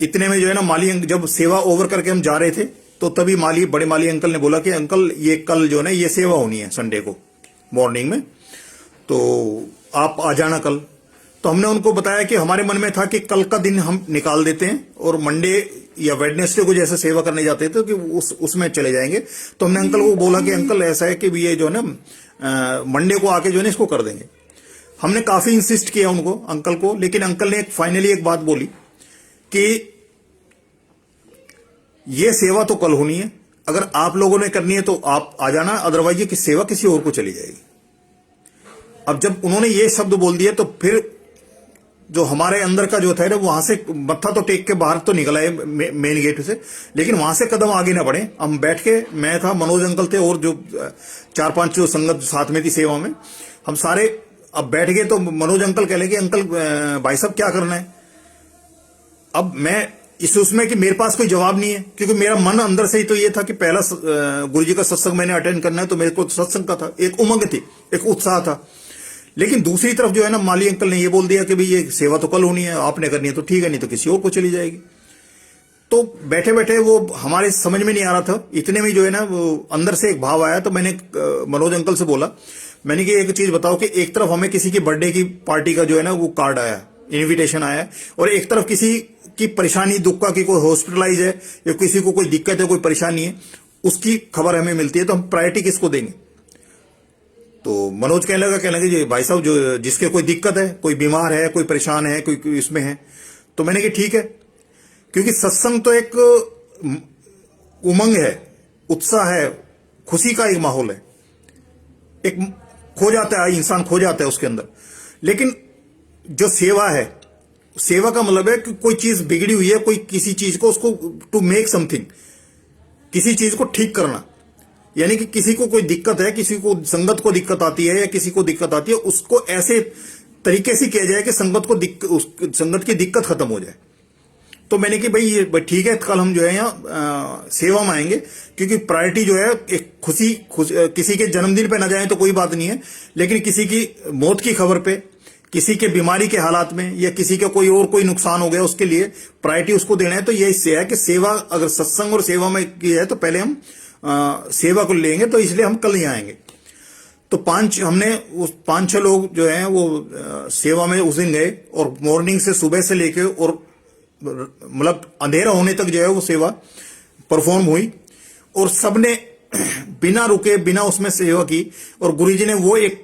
Speaker 1: इतने में जो है ना माली जब सेवा ओवर करके हम जा रहे थे, तो तभी बड़े माली अंकल ने बोला कि अंकल ये कल जो है ना ये सेवा होनी है संडे को मॉर्निंग में, तो आप आ जाना कल। तो हमने उनको बताया कि हमारे मन में था कि कल का दिन हम निकाल देते हैं और मंडे या वेडनेसडे को जैसे सेवा करने जाते थे कि उसमें चले जाएंगे। तो हमने अंकल को बोला कि अंकल ऐसा है कि ये जो है ना मंडे को आके जो है ना इसको कर देंगे। हमने काफी इंसिस्ट किया उनको, अंकल को, लेकिन अंकल ने फाइनली एक बात बोली कि ये सेवा तो कल होनी है, अगर आप लोगों ने करनी है तो आप आ जाना, अदरवाइज ये सेवा किसी और को चली जाएगी। अब जब उन्होंने ये शब्द बोल दिए तो फिर जो हमारे अंदर का जो था ना, वहां से मत्था तो टेक के बाहर तो निकला है मेन गेट से, लेकिन वहां से कदम आगे ना बढ़े। हम बैठ के, मैं था, मनोज अंकल थे, और जो 4-5 जो संगत साथ में थी सेवा में, हम सारे अब बैठ गए। तो मनोज अंकल कह लगे, अंकल भाई साहब क्या करना है? अब मैं इस उसमें कि मेरे पास कोई जवाब नहीं है, क्योंकि मेरा मन अंदर से ही तो ये था कि पहला गुरुजी का सत्संग मैंने अटेंड करना है, तो मेरे को सत्संग का था, एक उमंग थी, एक उत्साह था। लेकिन दूसरी तरफ जो है ना, माली अंकल ने ये बोल दिया कि भाई ये सेवा तो कल होनी है, आपने करनी है तो ठीक है, नहीं तो किसी और को चली जाएगी। तो बैठे बैठे वो हमारे समझ में नहीं आ रहा था, इतने में जो है ना वो अंदर से एक भाव आया। तो मैंने मनोज अंकल से बोला, मैंने कि एक चीज बताओ कि एक तरफ हमें किसी की बर्थडे की पार्टी का जो है ना वो कार्ड आया, इन्विटेशन आया, और एक तरफ किसी की परेशानी दुख का, कि कोई हॉस्पिटलाइज है या किसी को कोई दिक्कत है, कोई परेशानी है, उसकी खबर हमें मिलती है, तो हम प्रायोरिटी किसको देंगे? तो मनोज कहने लगा जी भाई साहब, जो जिसके कोई दिक्कत है, कोई बीमार है, कोई परेशान है, कोई इसमें है। तो मैंने कहा ठीक है, क्योंकि सत्संग तो एक उमंग है, उत्साह है, खुशी का एक माहौल है, एक खो जाता है इंसान, खो जाता है उसके अंदर। लेकिन जो सेवा है, सेवा का मतलब है कि कोई चीज बिगड़ी हुई है, कोई किसी चीज को, उसको टू मेक समथिंग, किसी चीज को ठीक करना, यानी कि किसी को कोई दिक्कत है, किसी को संगत को दिक्कत आती है या किसी को दिक्कत आती है, उसको ऐसे तरीके से किया जाए कि संगत की दिक्कत खत्म हो जाए। तो मैंने कि भाई ये ठीक है, कल हम जो है यहाँ सेवा में आएंगे, क्योंकि प्रायोरिटी जो है एक खुशी किसी के जन्मदिन पे ना जाए तो कोई बात नहीं है, लेकिन किसी की मौत की खबर पे, किसी के बीमारी के हालात में, या किसी का कोई नुकसान हो गया, उसके लिए प्रायोरिटी उसको देना है। तो ये इससे है कि सेवा, अगर सत्संग और सेवा में की है तो पहले हम सेवा को लेंगे, तो इसलिए हम कल ही आएंगे। तो हमने उस 5-6 लोग जो हैं वो सेवा में उस दिन गए, और मॉर्निंग से, सुबह से लेके और मतलब अंधेरा होने तक जो है वो सेवा परफॉर्म हुई, और सबने बिना रुके, बिना उसमें सेवा की। और गुरुजी ने वो एक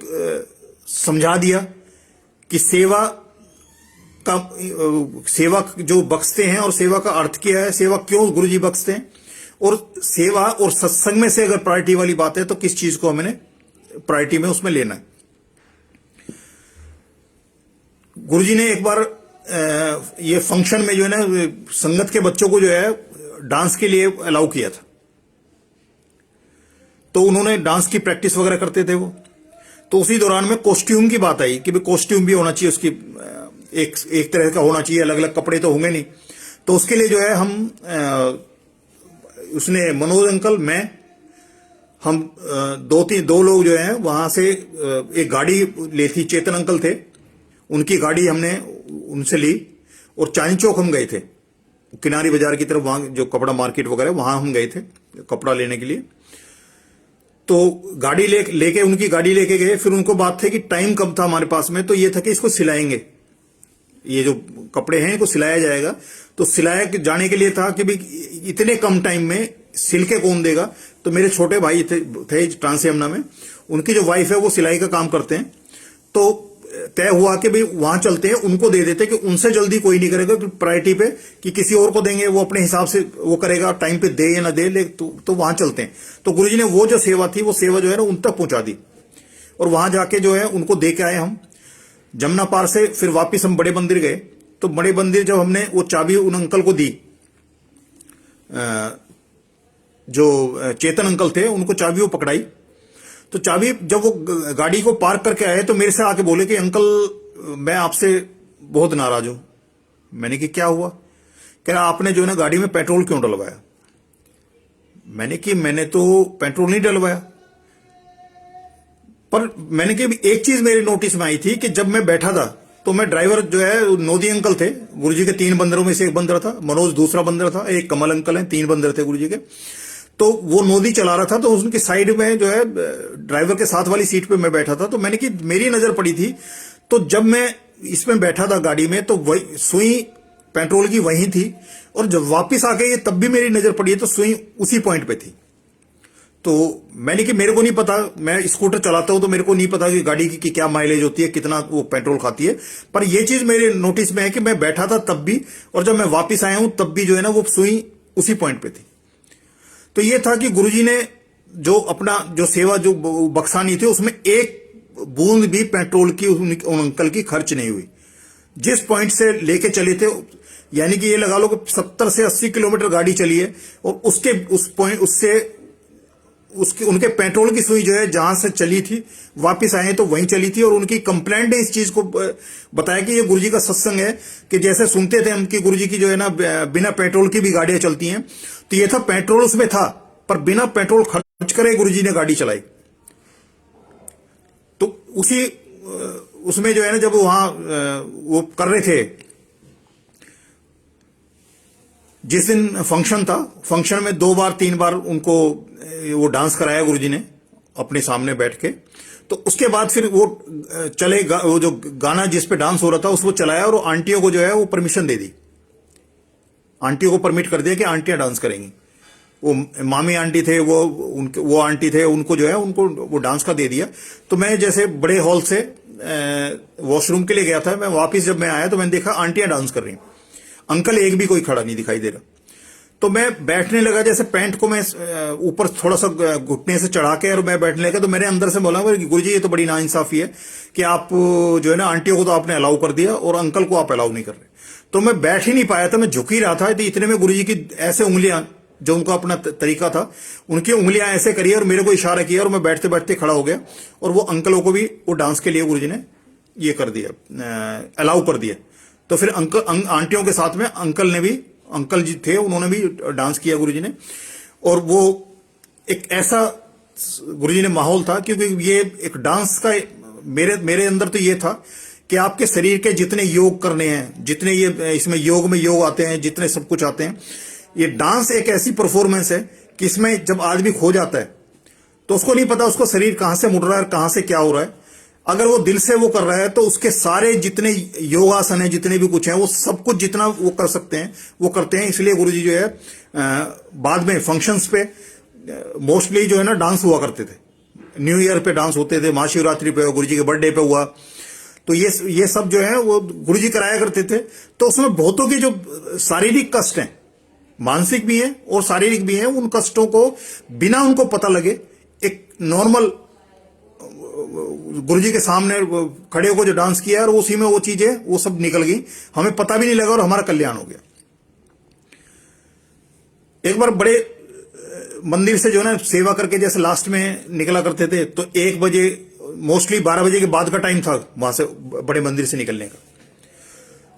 Speaker 1: समझा दिया कि सेवा जो बख्शते हैं, और सेवा का अर्थ क्या है, सेवा क्यों गुरुजी बख्शते हैं, और सेवा और सत्संग में से अगर प्रायोरिटी वाली बात है तो किस चीज को हमने प्रायोरिटी में उसमें लेना है। गुरुजी ने एक बार ये फंक्शन में जो है ना, संगत के बच्चों को जो है डांस के लिए अलाउ किया था। तो उन्होंने डांस की प्रैक्टिस वगैरह करते थे वो। तो उसी दौरान में कॉस्ट्यूम की बात आई कि भाई कॉस्ट्यूम भी होना चाहिए, उसकी एक तरह का होना चाहिए, अलग अलग कपड़े तो होंगे नहीं। तो उसके लिए जो है हम उसने मनोज अंकल, मैं, हम दो लोग जो हैं वहां से एक गाड़ी ली थी, चेतन अंकल थे, उनकी गाड़ी हमने उनसे ली, और चांदनी चौक हम गए थे, किनारी बाजार की तरफ, वहां जो कपड़ा मार्केट वगैरह, वहां हम गए थे कपड़ा लेने के लिए। तो गाड़ी लेके उनकी गाड़ी लेके गए। फिर उनको बात थी कि टाइम कम था हमारे पास में, तो ये था कि इसको सिलाएंगे, ये जो कपड़े हैं इनको सिलाया जाएगा। तो सिलाया जाने के लिए था कि भाई इतने कम टाइम में सिल के कौन देगा। तो मेरे छोटे भाई थे ट्रांस यमुना में, उनकी जो वाइफ है वो सिलाई का काम करते हैं। तो तय हुआ कि भाई वहां चलते हैं, उनको दे देते कि उनसे जल्दी कोई नहीं करेगा, प्रायोरिटी पे कि किसी और को देंगे, वो अपने हिसाब से वो करेगा, टाइम पे दे या ना दे, तो वहां चलते हैं। तो गुरुजी ने वो जो सेवा थी, वो सेवा जो है ना उन तक पहुंचा दी, और वहां जाके जो है उनको दे के आए हम। जमुना पार से फिर वापिस हम बड़े मंदिर गए। तो बड़े मंदिर जब हमने वो चाबी उन अंकल को दी, जो चेतन अंकल थे, उनको चाबी वो पकड़ाई। तो चाबी जब वो गाड़ी को पार्क करके आए तो मेरे से आके बोले कि अंकल मैं आपसे बहुत नाराज हूं। मैंने कि क्या हुआ? कह रहा आपने जो है ना गाड़ी में पेट्रोल क्यों डलवाया? मैंने कि मैंने तो पेट्रोल नहीं डलवाया। पर मैंने कि एक चीज मेरे नोटिस में आई थी कि जब मैं बैठा था तो मैं ड्राइवर जो है नोदी अंकल थे, गुरुजी के 3 बंदरों में से एक बंदर था, मनोज दूसरा बंदर था, एक कमल अंकल है, 3 बंदर थे गुरुजी के। तो वो नोदी चला रहा था, तो उनकी साइड में जो है ड्राइवर के साथ वाली सीट पे मैं बैठा था। तो मैंने कि मेरी नजर पड़ी थी, तो जब मैं इसमें बैठा था गाड़ी में, तो वही सुई पेट्रोल की वहीं थी, और जब वापिस आ गई तब भी मेरी नजर पड़ी है तो सुई उसी पॉइंट पे थी। तो मैंने कि मेरे को नहीं पता, मैं स्कूटर चलाता हूं तो मेरे को नहीं पता कि गाड़ी की क्या माइलेज होती है, कितना वो पेट्रोल खाती है। पर ये चीज मेरे नोटिस में है कि मैं बैठा था तब भी, और जब मैं वापिस आया हूं तब भी जो है ना वो सुई उसी पॉइंट पे थी। तो ये था कि गुरुजी ने जो अपना जो सेवा जो बख्शानी थी, उसमें एक बूंद भी पेट्रोल की उन अंकल की खर्च नहीं हुई। जिस पॉइंट से लेके चले थे, यानी कि ये लगा लो कि 70 से 80 किलोमीटर गाड़ी चली है, और उसके उस पॉइंट उससे उसके उनके पेट्रोल की सुई जो है जहां से चली थी वापस आए तो वहीं चली थी। और उनकी कंप्लेंट ने इस चीज को बताया कि ये गुरुजी का सत्संग है, कि जैसे सुनते थे हम कि गुरुजी की जो है ना बिना पेट्रोल की भी गाड़ियां चलती हैं, तो ये था पेट्रोल उसमें था, पर बिना पेट्रोल खर्च करे गुरुजी ने गाड़ी चलाई। तो उसी उसमें जो है ना, जब वहां वो कर रहे थे, जिस दिन फंक्शन था, फंक्शन में 2 बार 3 बार उनको वो डांस कराया गुरुजी ने अपने सामने बैठ के। तो उसके बाद फिर वो वो जो गाना जिस पे डांस हो रहा था उसको चलाया, और आंटियों को जो है वो परमिशन दे दी, आंटियों को परमिट कर दिया कि आंटियां डांस करेंगी। वो मामी आंटी थे, वो आंटी थे, उनको जो है उनको वो डांस का दे दिया। तो मैं जैसे बड़े हॉल से वॉशरूम के लिए गया था, मैं वापस जब मैं आया तो मैंने देखा आंटियां डांस कर रही, अंकल एक भी कोई खड़ा नहीं दिखाई दे रहा। तो मैं बैठने लगा, जैसे पैंट को मैं ऊपर थोड़ा सा घुटने से चढ़ा के और मैं बैठने लगा, तो मेरे अंदर से बोला गुरुजी ये तो बड़ी नाइंसाफी है कि आप जो है ना आंटियों को तो आपने अलाउ कर दिया और अंकल को आप अलाउ नहीं कर रहे। तो मैं बैठ ही नहीं पाया था, मैं झुक ही रहा था। तो इतने में गुरुजी की ऐसे उंगलियां, जो उनका अपना तरीका था, उनकी उंगलियां ऐसे करी और मेरे को इशारा किया, और मैं बैठते बैठते खड़ा हो गया। और वो अंकलों को भी वो डांस के लिए गुरुजी ने ये कर दिया, अलाउ कर दिया। तो फिर आंटियों के साथ में अंकल जी थे, उन्होंने भी डांस किया गुरुजी ने। और वो एक ऐसा गुरुजी ने माहौल था, क्योंकि ये एक डांस का मेरे अंदर तो ये था कि आपके शरीर के जितने योग करने हैं, जितने ये इसमें योग में योग आते हैं, जितने सब कुछ आते हैं, ये डांस एक ऐसी परफॉर्मेंस है कि इसमें जब आदमी खो जाता है तो उसको नहीं पता उसको शरीर कहां से मुड़ रहा है, कहां से क्या हो रहा है। अगर वो दिल से वो कर रहा है तो उसके सारे जितने योगासन है, जितने भी कुछ हैं, वो सब कुछ जितना वो कर सकते हैं वो करते हैं। इसलिए गुरुजी जो है बाद में फंक्शंस पे मोस्टली जो है ना डांस हुआ करते थे। न्यू ईयर पे डांस होते थे, महाशिवरात्रि पे, गुरुजी के बर्थडे पे हुआ, तो ये सब जो है वो गुरुजी कराया करते थे। तो उसमें बहुतों के जो शारीरिक कष्ट हैं, मानसिक भी हैं और शारीरिक भी हैं, उन कष्टों को बिना उनको पता लगे एक नॉर्मल गुरुजी के सामने खड़े होकर जो डांस किया, और उसी में वो चीजें वो सब निकल गई, हमें पता भी नहीं लगा और हमारा कल्याण हो गया। एक बार बड़े मंदिर से जो है ना सेवा करके जैसे लास्ट में निकला करते थे, तो 1 बजे, मोस्टली 12 बजे के बाद का टाइम था वहां से बड़े मंदिर से निकलने का।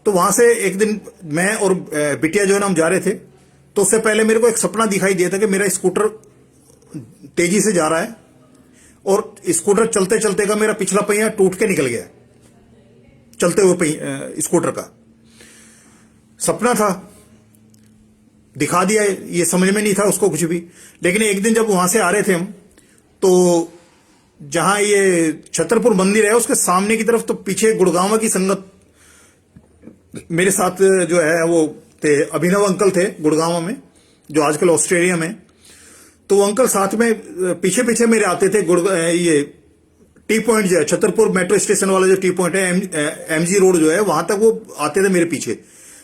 Speaker 1: तो वहां से एक दिन मैं और बिटिया जो है ना हम जा रहे थे, तो उससे पहले मेरे को एक सपना दिखाई दिया था कि मेरा स्कूटर तेजी से जा रहा है, और स्कूटर चलते चलते का मेरा पिछला पहिया टूट के निकल गया, चलते हुए स्कूटर का सपना था, दिखा दिया। ये समझ में नहीं था उसको कुछ भी। लेकिन एक दिन जब वहां से आ रहे थे हम, तो जहां ये छतरपुर मंदिर है उसके सामने की तरफ, तो पीछे गुड़गांव की संगत मेरे साथ जो है वो थे, अभिनव अंकल थे गुड़गांव में, जो आजकल ऑस्ट्रेलिया में। तो वो अंकल साथ में पीछे पीछे मेरे आते थे। ये टी पॉइंट जो है, छतरपुर मेट्रो स्टेशन वाला जो टी पॉइंट है, एमजी रोड जो है, वहां तक वो आते थे मेरे पीछे,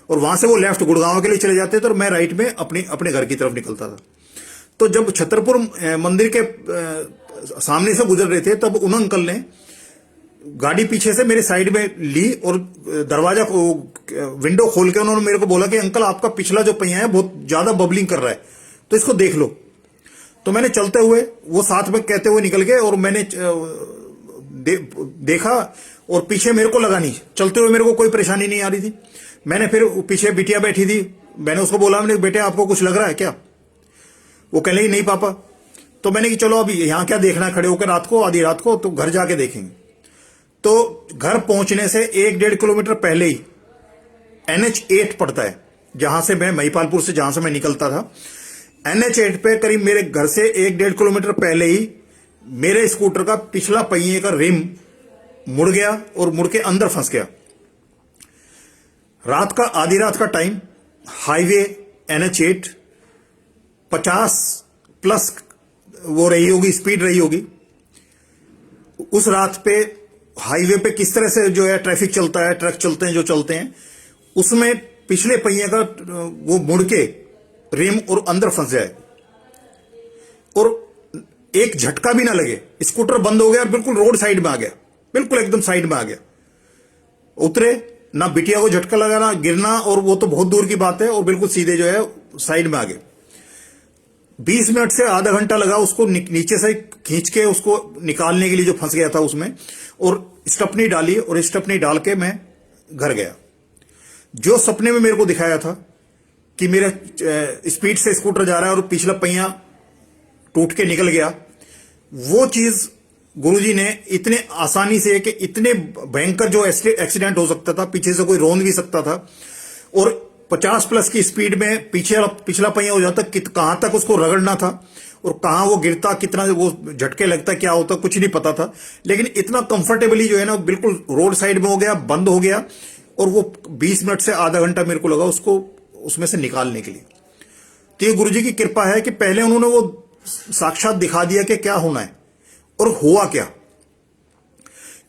Speaker 1: और वहां से वो लेफ्ट गुड़गांव के लिए चले जाते थे, और मैं राइट में अपने घर की तरफ निकलता था। तो जब छतरपुर मंदिर के सामने से गुजर रहे थे, तब उन अंकल ने गाड़ी पीछे से मेरे साइड में ली, और दरवाजा विंडो खोल के उन्होंने मेरे को बोला कि अंकल आपका पिछला जो पहिया है बहुत ज्यादा बबलिंग कर रहा है, तो इसको देख लो। तो मैंने चलते हुए वो साथ में कहते हुए निकल गए, और मैंने देखा, और पीछे मेरे को लगा नहीं, चलते हुए मेरे को कोई परेशानी नहीं आ रही थी। मैंने फिर पीछे बिटिया बैठी थी, मैंने उसको बोला, मैंने बेटे आपको कुछ लग रहा है क्या? वो कहने लगी नहीं पापा। तो मैंने कि चलो अभी यहां क्या देखना है, खड़े होकर रात को, आधी रात को, तो घर जाके देखेंगे। तो घर पहुंचने से 1-1.5 किलोमीटर पहले ही NH8 पड़ता है, जहां से मैं महिपालपुर से जहां से मैं निकलता था, NH8 पे करीब मेरे घर से 1-1.5 किलोमीटर पहले ही मेरे स्कूटर का पिछला पहिए का रिम मुड़ गया और मुड़ के अंदर फंस गया। रात का, आधी रात का टाइम, हाईवे NH8 50+ वो रही होगी, स्पीड रही होगी। उस रात पे हाईवे पे किस तरह से जो है ट्रैफिक चलता है, ट्रक चलते हैं जो चलते हैं, उसमें पिछले पहिए का वो मुड़ के रिम और अंदर फंस जाए, और एक झटका भी ना लगे, स्कूटर बंद हो गया और बिल्कुल रोड साइड में आ गया। बिल्कुल एकदम साइड में आ गया। उतरे, ना बिटिया को झटका लगा ना गिरना, और वो तो बहुत दूर की बात है, और बिल्कुल सीधे जो है साइड में आ गए। 20 मिनट से आधा घंटा लगा उसको नीचे से खींच के उसको निकालने के लिए, जो फंस गया था उसमें, और स्टपनी डाली, और स्टपनी डाल के मैं घर गया। जो सपने में मेरे को दिखाया था कि मेरा स्पीड से स्कूटर जा रहा है और पिछला पहिया टूट के निकल गया, वो चीज गुरुजी ने इतने आसानी से, कि इतने भयंकर जो एक्सीडेंट हो सकता था, पीछे से कोई रोन भी सकता था, और 50 प्लस की स्पीड में पीछे पिछला पहिया हो जाता, कहां तक उसको रगड़ना था, और कहां वो गिरता, कितना वो झटके लगता, क्या होता, कुछ नहीं पता था। लेकिन इतना कंफर्टेबली जो है ना, बिल्कुल रोड साइड में हो गया, बंद हो गया, और वो 20 मिनट से आधा घंटा मेरे को लगा उसको उसमें से निकालने के लिए। तो ये गुरुजी की कृपा है कि पहले उन्होंने वो साक्षात दिखा दिया कि क्या होना है, और हुआ क्या।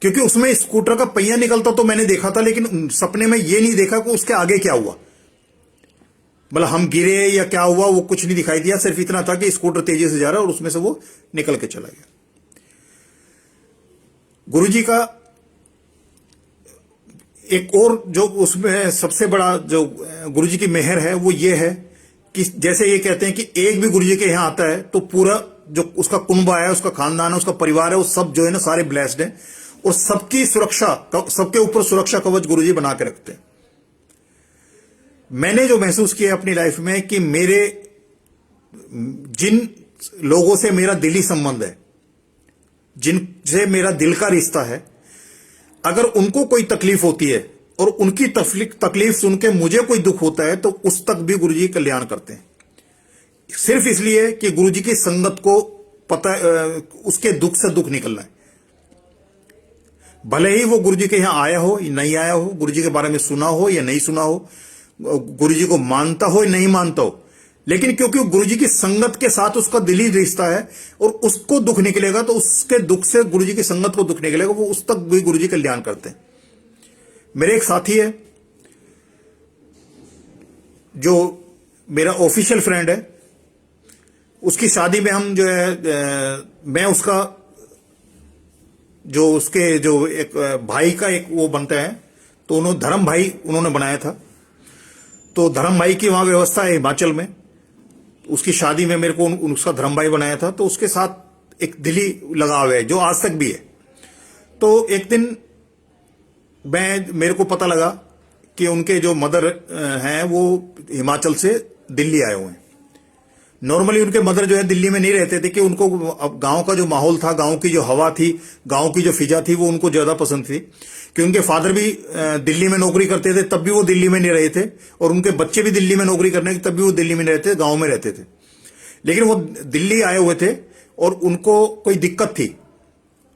Speaker 1: क्योंकि उसमें स्कूटर का पहिया निकलता तो मैंने देखा था, लेकिन सपने में ये नहीं देखा कि उसके आगे क्या हुआ, मतलब हम गिरे या क्या हुआ, वो कुछ नहीं दिखाई दिया। सिर्फ इतना था कि स्कूटर तेजी से जा रहा है और उसमें से वो निकल के चला गया। गुरुजी का एक और जो उसमें सबसे बड़ा जो गुरुजी की मेहर है, वो ये है कि जैसे ये कहते हैं कि एक भी गुरुजी के यहां आता है तो पूरा जो उसका कुनबा है, उसका खानदान है, उसका परिवार है, वो सब जो है ना सारे ब्लेस्ड हैं, और सबकी सुरक्षा, सबके ऊपर सुरक्षा कवच गुरुजी बना के रखते हैं। मैंने जो महसूस किया अपनी लाइफ में कि मेरे जिन लोगों से मेरा दिली संबंध है, जिनसे मेरा दिल का रिश्ता है, अगर उनको कोई तकलीफ होती है और उनकी तकलीफ सुन के मुझे कोई दुख होता है, तो उस तक भी गुरुजी कल्याण करते हैं। सिर्फ इसलिए कि गुरुजी की संगत को पता, उसके दुख से दुख निकलना है। भले ही वो गुरुजी के यहां आया हो या नहीं आया हो, गुरुजी के बारे में सुना हो या नहीं सुना हो, गुरुजी को मानता हो या नहीं मानता हो, लेकिन क्योंकि गुरुजी की संगत के साथ उसका दिली रिश्ता है और उसको दुख निकलेगा, तो उसके दुख से गुरुजी की संगत को दुख निकलेगा, वो उस तक भी गुरुजी कल्याण करते हैं। मेरे एक साथी है जो मेरा ऑफिशियल फ्रेंड है, उसकी शादी में हम जो है, मैं उसका जो उसके जो एक भाई का एक वो बनता है, तो उन्होंने धर्म भाई उन्होंने बनाया था। तो धर्म भाई की वहां व्यवस्था है हिमाचल में। उसकी शादी में मेरे को उसका धर्म भाई बनाया था, तो उसके साथ एक दिली लगाव है जो आज तक भी है। तो एक दिन मेरे को पता लगा कि उनके जो मदर हैं वो हिमाचल से दिल्ली आए हुए हैं। नॉर्मली उनके मदर जो है दिल्ली में नहीं रहते थे, कि उनको अब गांव का जो माहौल था, गांव की जो हवा थी, गांव की जो फिजा थी, वो उनको ज्यादा पसंद थी। कि उनके फादर भी दिल्ली में नौकरी करते थे, तब भी वो दिल्ली में नहीं रहे थे, और उनके बच्चे भी दिल्ली में नौकरी करने तब भी वो दिल्ली में नहीं रहते, गांव में रहते थे। लेकिन वो दिल्ली आए हुए थे और उनको कोई दिक्कत थी,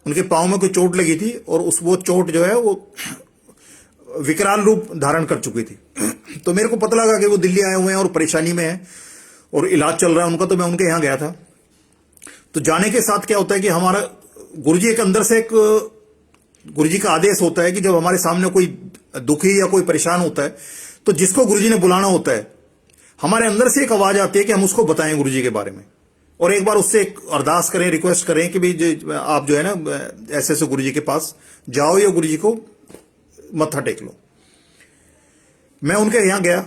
Speaker 1: उनके पांव में कोई चोट लगी थी, और वो चोट जो है वो विकराल रूप धारण कर चुकी थी। तो मेरे को पता लगा कि वो दिल्ली आए हुए हैं और परेशानी में है और इलाज चल रहा है उनका, तो मैं उनके यहां गया था। तो जाने के साथ क्या होता है कि हमारा गुरुजी एक अंदर से एक गुरुजी का आदेश होता है कि जब हमारे सामने कोई दुखी या कोई परेशान होता है, तो जिसको गुरुजी ने बुलाना होता है, हमारे अंदर से एक आवाज आती है कि हम उसको बताएं गुरुजी के बारे में, और एक बार उससे एक अरदास करें, रिक्वेस्ट करें कि भाई आप जो है ना ऐसे ऐसे गुरुजी के पास जाओ या गुरुजी को मत्था टेक लो। मैं उनके यहां गया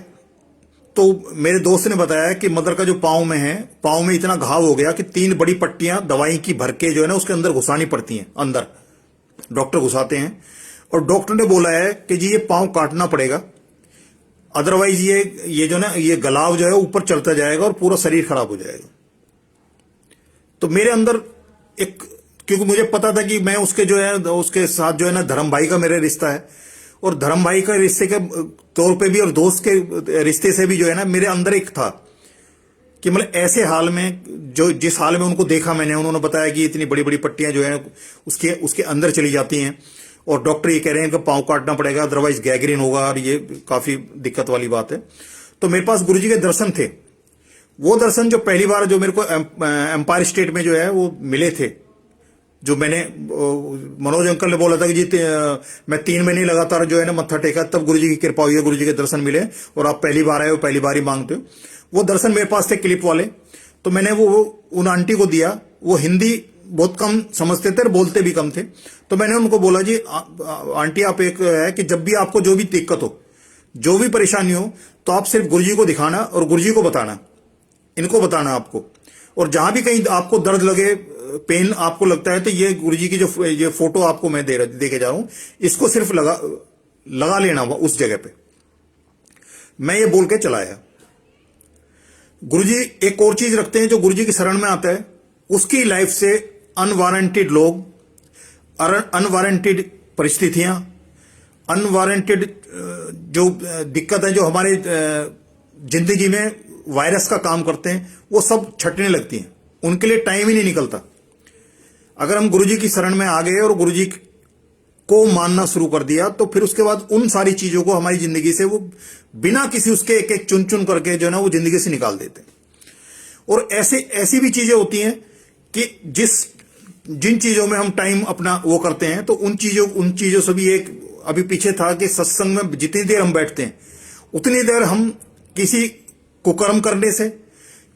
Speaker 1: तो मेरे दोस्त ने बताया कि मदर का जो पांव में है, पांव में इतना घाव हो गया कि 3 बड़ी पट्टियां दवाई की भर के जो है ना उसके अंदर घुसानी पड़ती हैं, अंदर डॉक्टर घुसाते हैं, और डॉक्टर ने बोला है कि जी ये पांव काटना पड़ेगा, अदरवाइज ये जो ना ये गलाव जो है ऊपर चलता जाएगा और पूरा शरीर खराब हो जाएगा। तो मेरे अंदर एक, क्योंकि मुझे पता था कि मैं उसके जो है उसके साथ जो है ना धर्म भाई का मेरा रिश्ता है, और धर्म भाई का रिश्ते के तौर पे भी और दोस्त के रिश्ते से भी जो है ना मेरे अंदर एक था कि मतलब ऐसे हाल में जो जिस हाल में उनको देखा मैंने, उन्होंने बताया कि इतनी बड़ी बड़ी पट्टियां जो है उसके अंदर चली जाती हैं, और डॉक्टर ये कह रहे हैं कि पांव काटना पड़ेगा, अदरवाइज गैंग्रीन होगा, और ये काफी दिक्कत वाली बात है। तो मेरे पास गुरुजी के दर्शन थे। वो दर्शन जो पहली बार जो मेरे को एम्पायर स्टेट में जो है वो मिले थे, जो मैंने मनोज अंकल ने बोला था कि जी मैं 3 महीने लगातार जो है ना मत्था टेका, तब गुरुजी की कृपा हुई है, गुरुजी के दर्शन मिले, और आप पहली बार आए हो, पहली बार ही मांगते हो। वो दर्शन मेरे पास थे क्लिप वाले, तो मैंने वो उन आंटी को दिया। वो हिंदी बहुत कम समझते थे और बोलते भी कम थे। तो मैंने उनको बोला, जी आंटी आप एक है कि जब भी आपको जो भी दिक्कत हो, जो भी परेशानी हो, तो आप सिर्फ गुरुजी को दिखाना और गुरुजी को बताना, इनको बताना आपको। और जहां भी कहीं आपको दर्द लगे, पेन आपको लगता है, तो ये गुरुजी की जो ये फोटो आपको मैं दे के जा रहा हूं, इसको सिर्फ लगा लेना उस जगह पे। मैं ये बोल के चलाया। गुरुजी एक और चीज रखते हैं, जो गुरुजी की शरण में आता है उसकी लाइफ से अनवारंटेड लोग, अनवारंटेड परिस्थितियां, अनवारंटेड जो दिक्कत है, जो हमारे जिंदगी में वायरस का काम करते हैं, वो सब छटने लगती हैं। उनके लिए टाइम ही नहीं निकलता। अगर हम गुरुजी की शरण में आ गए और गुरुजी को मानना शुरू कर दिया, तो फिर उसके बाद उन सारी चीजों को हमारी जिंदगी से वो बिना किसी उसके एक एक चुन चुन करके जो है ना वो जिंदगी से निकाल देते हैं। और ऐसी भी चीजें होती हैं कि जिन चीजों में हम टाइम अपना वो करते हैं, तो उन चीजों से भी एक अभी पीछे था कि सत्संग में जितनी देर हम बैठते हैं, उतनी देर हम किसी कुकर्म करने से,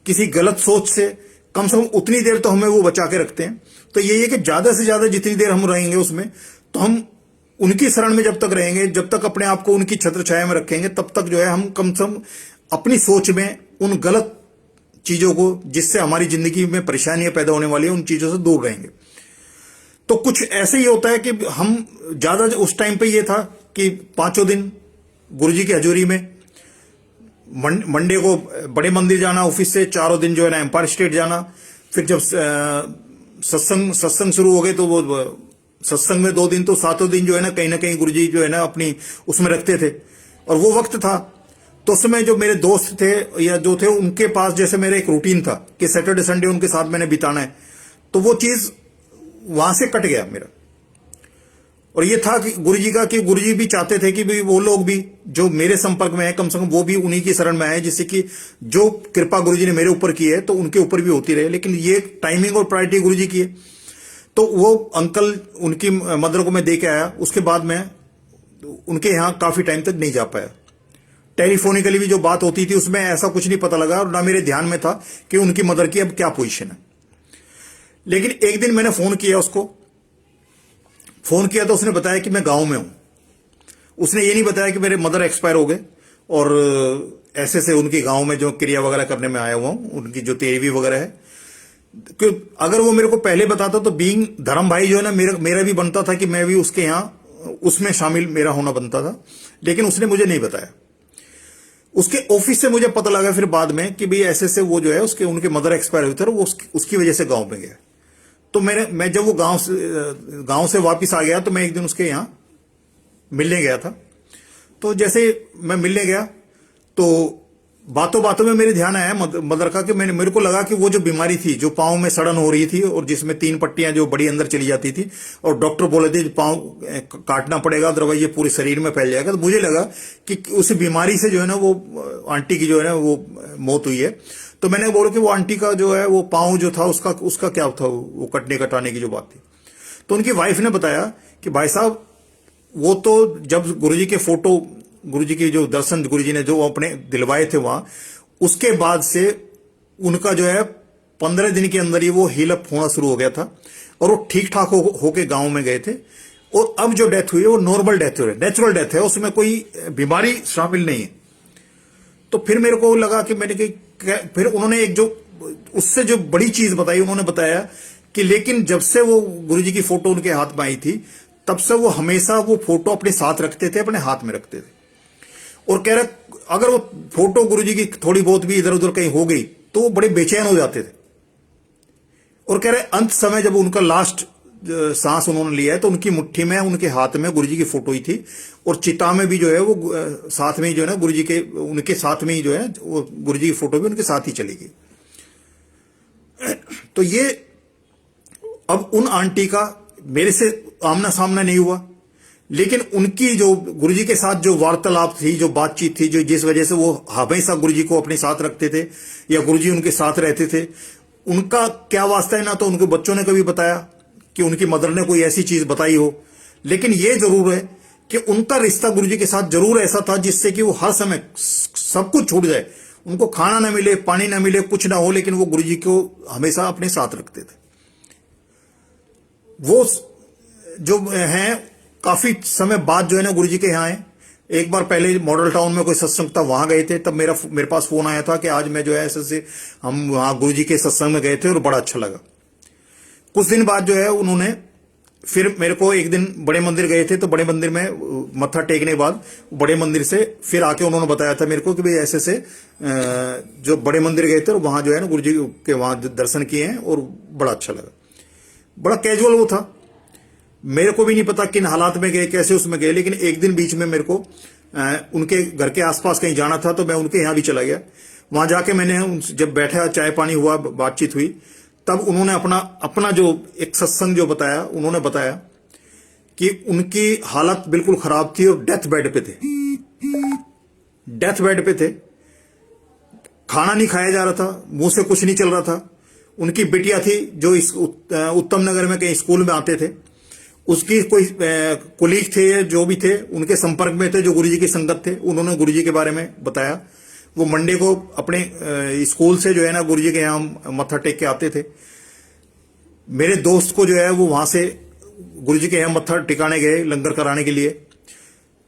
Speaker 1: किसी गलत सोच से कम उतनी देर तो हमें वो बचा के रखते हैं। तो यही है कि ज्यादा से ज्यादा जितनी देर हम रहेंगे उसमें, तो हम उनकी शरण में जब तक रहेंगे, जब तक अपने आप को उनकी छत्र छाया में रखेंगे, तब तक जो है हम कम से कम अपनी सोच में उन गलत चीजों को, जिससे हमारी जिंदगी में परेशानियां पैदा होने वाली है, उन चीजों से दूर रहेंगे। तो कुछ ऐसे ही होता है कि हम ज्यादा उस टाइम पे ये था कि 5 दिन गुरुजी की हजूरी में, मंडे को बड़े मंदिर जाना ऑफिस से, 4 दिन जो है ना एम्पायर स्टेट जाना। फिर जब सत्संग शुरू हो गए, तो वो सत्संग में 2 दिन, तो 7वें दिन जो है ना कहीं गुरुजी जो है ना अपनी उसमें रखते थे। और वो वक्त था, तो उस समय जो मेरे दोस्त थे या जो थे, उनके पास जैसे मेरा एक रूटीन था कि सैटरडे संडे उनके साथ मैंने बिताना है, तो वो चीज वहां से कट गया मेरा। और ये था कि गुरुजी का, कि गुरुजी भी चाहते थे कि भी वो लोग भी जो मेरे संपर्क में है, कम से कम वो भी उन्हीं की शरण में आए, जिससे कि जो कृपा गुरुजी ने मेरे ऊपर की है तो उनके ऊपर भी होती रहे। लेकिन ये टाइमिंग और प्रायोरिटी गुरुजी की है। तो वो अंकल, उनकी मदर को मैं दे के आया। उसके बाद मैं उनके यहाँ काफी टाइम तक नहीं जा पाया। टेलीफोनिकली भी जो बात होती थी उसमें ऐसा कुछ नहीं पता लगा, और ना मेरे ध्यान में था कि उनकी मदर की अब क्या पोजीशन है। लेकिन एक दिन मैंने फोन किया उसको, तो उसने बताया कि मैं गांव में हूं। उसने ये नहीं बताया कि मेरे मदर एक्सपायर हो गए और ऐसे से उनकी गांव में जो क्रिया वगैरह करने में आया हुआ हूं, उनकी जो 13वीं वगैरह है। कि अगर वो मेरे को पहले बताता तो बीइंग धर्म भाई जो है ना, मेरा भी बनता था कि मैं भी उसके यहां उसमें शामिल मेरा होना बनता था। लेकिन उसने मुझे नहीं बताया। उसके ऑफिस से मुझे पता लगा फिर बाद में कि भाई ऐसे से वो जो है उनके मदर एक्सपायर हुए थे, वो उसकी वजह से गांव में गया। तो मैं जब वो गांव से वापस आ गया, तो मैं एक दिन उसके यहां मिलने गया था। तो जैसे मैं मिलने गया, तो बातों बातों में मेरे ध्यान आया मदर का, कि मेरे को लगा कि वो जो बीमारी थी, जो पांव में सड़न हो रही थी और जिसमें 3 पट्टियां जो बड़ी अंदर चली जाती थी, और डॉक्टर बोले थे पांव काटना पड़ेगा, अदरवाइज ये पूरे शरीर में फैल जाएगा। तो मुझे लगा कि उस बीमारी से जो है ना वो आंटी की जो है ना वो मौत हुई है। तो मैंने बोला कि वो आंटी का जो है वो पांव जो था उसका क्या था, वो कटाने की जो बात थी। तो उनकी वाइफ ने बताया कि भाई साहब, वो तो जब गुरुजी के फोटो, गुरुजी के जो दर्शन गुरुजी ने जो अपने दिलवाए थे वहां, उसके बाद से उनका जो है 15 दिन के अंदर ही वो हील अप होना शुरू हो गया था, और वो ठीक ठाक होके गांव में गए थे। और अब जो डेथ हुई है वो नॉर्मल डेथ है, नेचुरल डेथ है, उसमें कोई बीमारी शामिल नहीं है। तो फिर मेरे को लगा कि फिर उन्होंने एक जो उससे जो बड़ी चीज बताई, उन्होंने बताया कि लेकिन जब से वो गुरुजी की फोटो उनके हाथ में आई थी, तब से वो हमेशा वो फोटो अपने साथ रखते थे, अपने हाथ में रखते थे। और कह रहे अगर वो फोटो गुरुजी की थोड़ी बहुत भी इधर उधर कहीं हो गई तो वो बड़े बेचैन हो जाते थे। और कह रहे अंत समय जब उनका लास्ट सांस उन्होंने लिया है, तो उनकी मुट्ठी में, उनके हाथ में गुरुजी की फोटो ही थी, और चिता में भी जो है वो साथ में ही जो है ना गुरुजी के, उनके साथ में ही जो है वो गुरुजी की फोटो भी उनके साथ ही चली गई। तो ये अब उन आंटी का मेरे से आमना सामना नहीं हुआ, लेकिन उनकी जो गुरुजी के साथ जो वार्तालाप थी, जो बातचीत थी, जो जिस वजह से वो हमेशा गुरुजी को अपने साथ रखते थे या गुरुजी उनके साथ रहते थे, उनका क्या वास्ता है, ना तो उनके बच्चों ने कभी बताया कि उनकी मदर ने कोई ऐसी चीज बताई हो। लेकिन ये जरूर है कि उनका रिश्ता गुरुजी के साथ जरूर ऐसा था जिससे कि वो हर समय सब कुछ छूट जाए, उनको खाना ना मिले, पानी ना मिले, कुछ ना हो, लेकिन वो गुरुजी को हमेशा अपने साथ रखते थे। वो जो हैं काफी समय बाद जो है ना गुरुजी के यहाँ आए। एक बार पहले मॉडल टाउन में कोई सत्संग था, वहां गए थे, तब मेरे पास फोन आया था कि आज मैं जो है ऐसे हम वहां गुरुजी के सत्संग में गए थे और बड़ा अच्छा लगा। कुछ दिन बाद जो है उन्होंने फिर मेरे को एक दिन बड़े मंदिर गए थे, तो बड़े मंदिर में मत्था टेकने के बाद बड़े मंदिर से फिर आके उन्होंने बताया था मेरे को कि भाई ऐसे से जो बड़े मंदिर गए थे और वहां जो है ना गुरुजी के वहां दर्शन किए हैं और बड़ा अच्छा लगा। बड़ा कैजुअल वो था, मेरे को भी नहीं पता किन हालात में गए, कैसे उसमें गए, लेकिन एक दिन बीच में मेरे को उनके घर के आसपास कहीं जाना था, तो मैं उनके यहाँ भी चला गया। वहां जाके मैंने जब बैठा, चाय पानी हुआ, बातचीत हुई, तब उन्होंने अपना जो एक सत्संग जो बताया, उन्होंने बताया कि उनकी हालत बिल्कुल खराब थी और डेथ बेड पे थे, डेथ बेड पे थे। खाना नहीं खाया जा रहा था, मुंह से कुछ नहीं चल रहा था। उनकी बिटिया थी जो इस उत्तम नगर में कहीं स्कूल में आते थे, उसकी कोई कोलीग थे जो भी थे, उनके संपर्क में थे, जो गुरुजी की संगत थे। उन्होंने गुरुजी के बारे में बताया। वो मंडे को अपने स्कूल से जो है ना गुरुजी के यहाँ मत्था टेक के आते थे। मेरे दोस्त को जो है वो वहां से गुरुजी के यहाँ मत्था टिकाने गए लंगर कराने के लिए।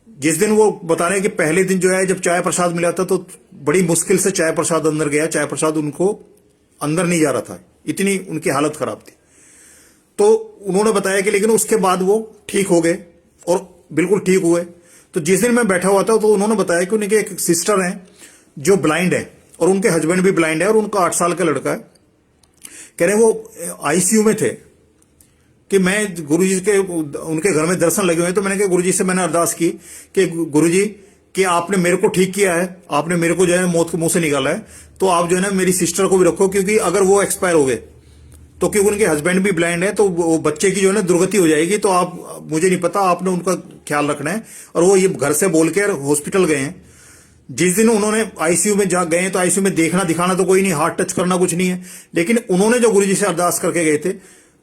Speaker 1: जिस दिन वो बता रहे हैं कि पहले दिन जो है जब चाय प्रसाद मिला था, तो बड़ी मुश्किल से चाय प्रसाद अंदर गया, चाय प्रसाद उनको अंदर नहीं जा रहा था, इतनी उनकी हालत खराब थी। तो उन्होंने बताया कि लेकिन उसके बाद वो ठीक हो गए और बिल्कुल ठीक हुए। तो जिस दिन मैं बैठा हुआ था, तो उन्होंने बताया कि उनके एक सिस्टर हैं जो ब्लाइंड है और उनके हस्बैंड भी ब्लाइंड है और उनका 8 साल का लड़का है। कह रहे वो आईसीयू में थे कि मैं गुरुजी के उनके घर में दर्शन लगे हुए हैं। तो मैंने कहा गुरुजी से मैंने अरदास की कि गुरुजी कि आपने मेरे को ठीक किया है, आपने मेरे को जो है मौत के मुंह से निकाला है, तो आप जो है ना मेरी सिस्टर को भी रखो, क्योंकि अगर वो एक्सपायर हो गए तो क्योंकि उनके हस्बैंड भी ब्लाइंड है, तो वो बच्चे की जो है ना दुर्गति हो जाएगी। तो आप, मुझे नहीं पता, आपने उनका ख्याल रखना है। और वो ये घर से बोल के हॉस्पिटल गए हैं। जिस दिन उन्होंने आईसीयू में जा गए हैं, तो आईसीयू में देखना दिखाना तो कोई नहीं, हार्ट टच करना कुछ नहीं है, लेकिन उन्होंने जो गुरुजी से अरदास करके गए थे,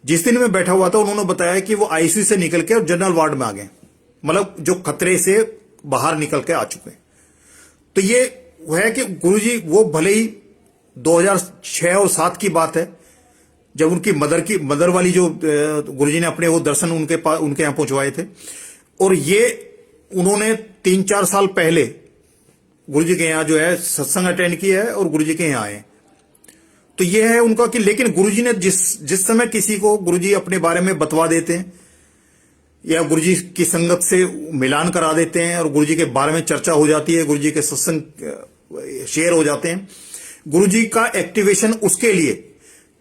Speaker 1: जिस दिन मैं बैठा हुआ था, उन्होंने बताया कि वो आईसीयू से निकल के जनरल वार्ड में आ गए, मतलब जो खतरे से बाहर निकल के आ चुके हैं। तो ये वो है कि गुरुजी वो भले ही 2006 और 7 की बात है, जब उनकी मदर वाली जो गुरुजी ने अपने वो दर्शन उनके यहां पहुंचवाए थे, और ये उन्होंने 3-4 साल पहले गुरुजी के यहाँ जो है सत्संग अटेंड किया है और गुरुजी के यहाँ आए। तो ये है उनका कि लेकिन गुरुजी ने जिस समय किसी को गुरुजी अपने बारे में बतवा देते हैं या गुरुजी की संगत से मिलान करा देते हैं और गुरुजी के बारे में चर्चा हो जाती है, गुरुजी के सत्संग शेयर हो जाते हैं, गुरुजी का एक्टिवेशन उसके लिए,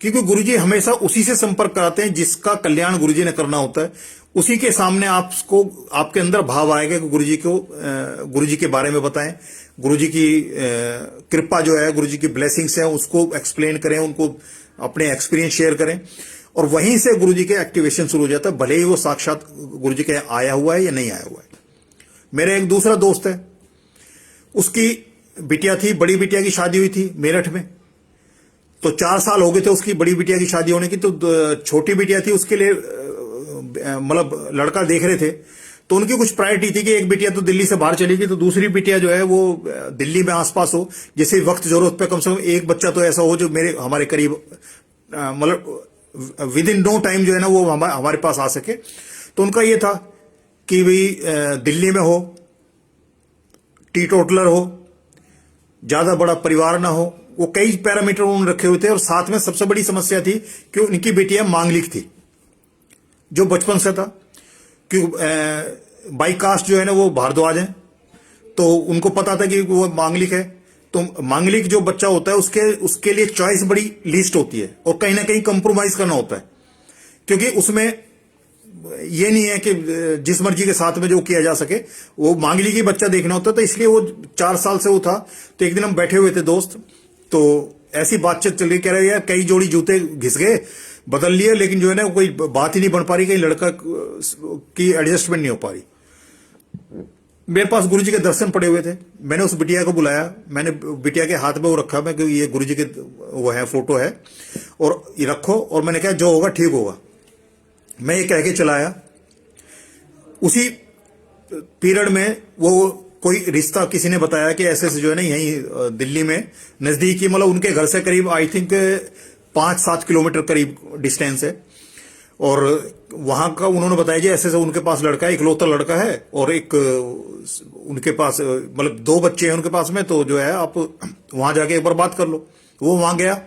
Speaker 1: क्योंकि गुरुजी हमेशा उसी से संपर्क कराते हैं जिसका कल्याण गुरुजी ने करना होता है। उसी के सामने आपको, आपके अंदर भाव आएगा कि गुरुजी के बारे में बताएं, गुरुजी की कृपा जो है, गुरुजी की ब्लेसिंग्स है, उसको एक्सप्लेन करें, उनको अपने एक्सपीरियंस शेयर करें, और वहीं से गुरुजी के एक्टिवेशन शुरू हो जाता है, भले ही वो साक्षात गुरुजी के आया हुआ है या नहीं आया हुआ है। मेरा एक दूसरा दोस्त है, उसकी बिटिया थी, बड़ी बिटिया की शादी हुई थी मेरठ में, तो 4 साल हो गए थे उसकी बड़ी बिटिया की शादी होने की। तो छोटी बिटिया थी, उसके लिए मतलब लड़का देख रहे थे, तो उनकी कुछ प्रायोरिटी थी कि एक बिटिया तो दिल्ली से बाहर चली गई, तो दूसरी बिटिया जो है वो दिल्ली में आसपास हो, जैसे वक्त जरूरत पे कम से कम एक बच्चा तो ऐसा हो जो हमारे करीब, मतलब विद इन नो टाइम जो है ना वो हमारे पास आ सके। तो उनका ये था कि भाई दिल्ली में हो, टीटोटलर हो, ज्यादा बड़ा परिवार ना हो, वो कई पैरामीटर उन्होंने रखे हुए थे। और साथ में सबसे बड़ी समस्या थी कि उनकी बेटियां मांगलिक थी, जो बचपन से था, क्योंकि बाई कास्ट जो है ना वो भारद्वाज है, तो उनको पता था कि वो मांगलिक है। तो मांगलिक जो बच्चा होता है उसके लिए चॉइस बड़ी लिस्ट होती है और कहीं ना कहीं कंप्रोमाइज करना होता है, क्योंकि उसमें ये नहीं है कि जिस मर्जी के साथ में जो किया जा सके, वो मांगलिक ही बच्चा देखना होता है। तो इसलिए वो 4 साल से वो था। तो एक दिन हम बैठे हुए थे दोस्त, तो ऐसी बातचीत चल रही, कह रहे यार कई जोड़ी जूते घिस गए, बदल लिए, लेकिन जो है ना कोई बात ही नहीं बन पा रही, कहीं लड़का की एडजस्टमेंट नहीं हो पा रही। मेरे पास गुरुजी के दर्शन पड़े हुए थे, मैंने उस बिटिया को बुलाया, मैंने बिटिया के हाथ में वो रखा, मैं क्योंकि ये गुरुजी के वो है, फोटो है, और ये रखो, और मैंने कहा जो होगा ठीक होगा, मैं ये कह के चलाया। उसी पीरियड में वो कोई रिश्ता किसी ने बताया कि ऐसे जो है ना यहीं दिल्ली में नजदीकी, मतलब उनके घर से करीब आई थिंक 5-7 किलोमीटर करीब डिस्टेंस है, और वहां का उन्होंने बताया जी ऐसे ऐसे उनके पास लड़का है, इकलौता लड़का है, और एक उनके पास मतलब 2 बच्चे हैं उनके पास में, तो जो है आप वहां जाके एक बार बात कर लो। वो वहां गया।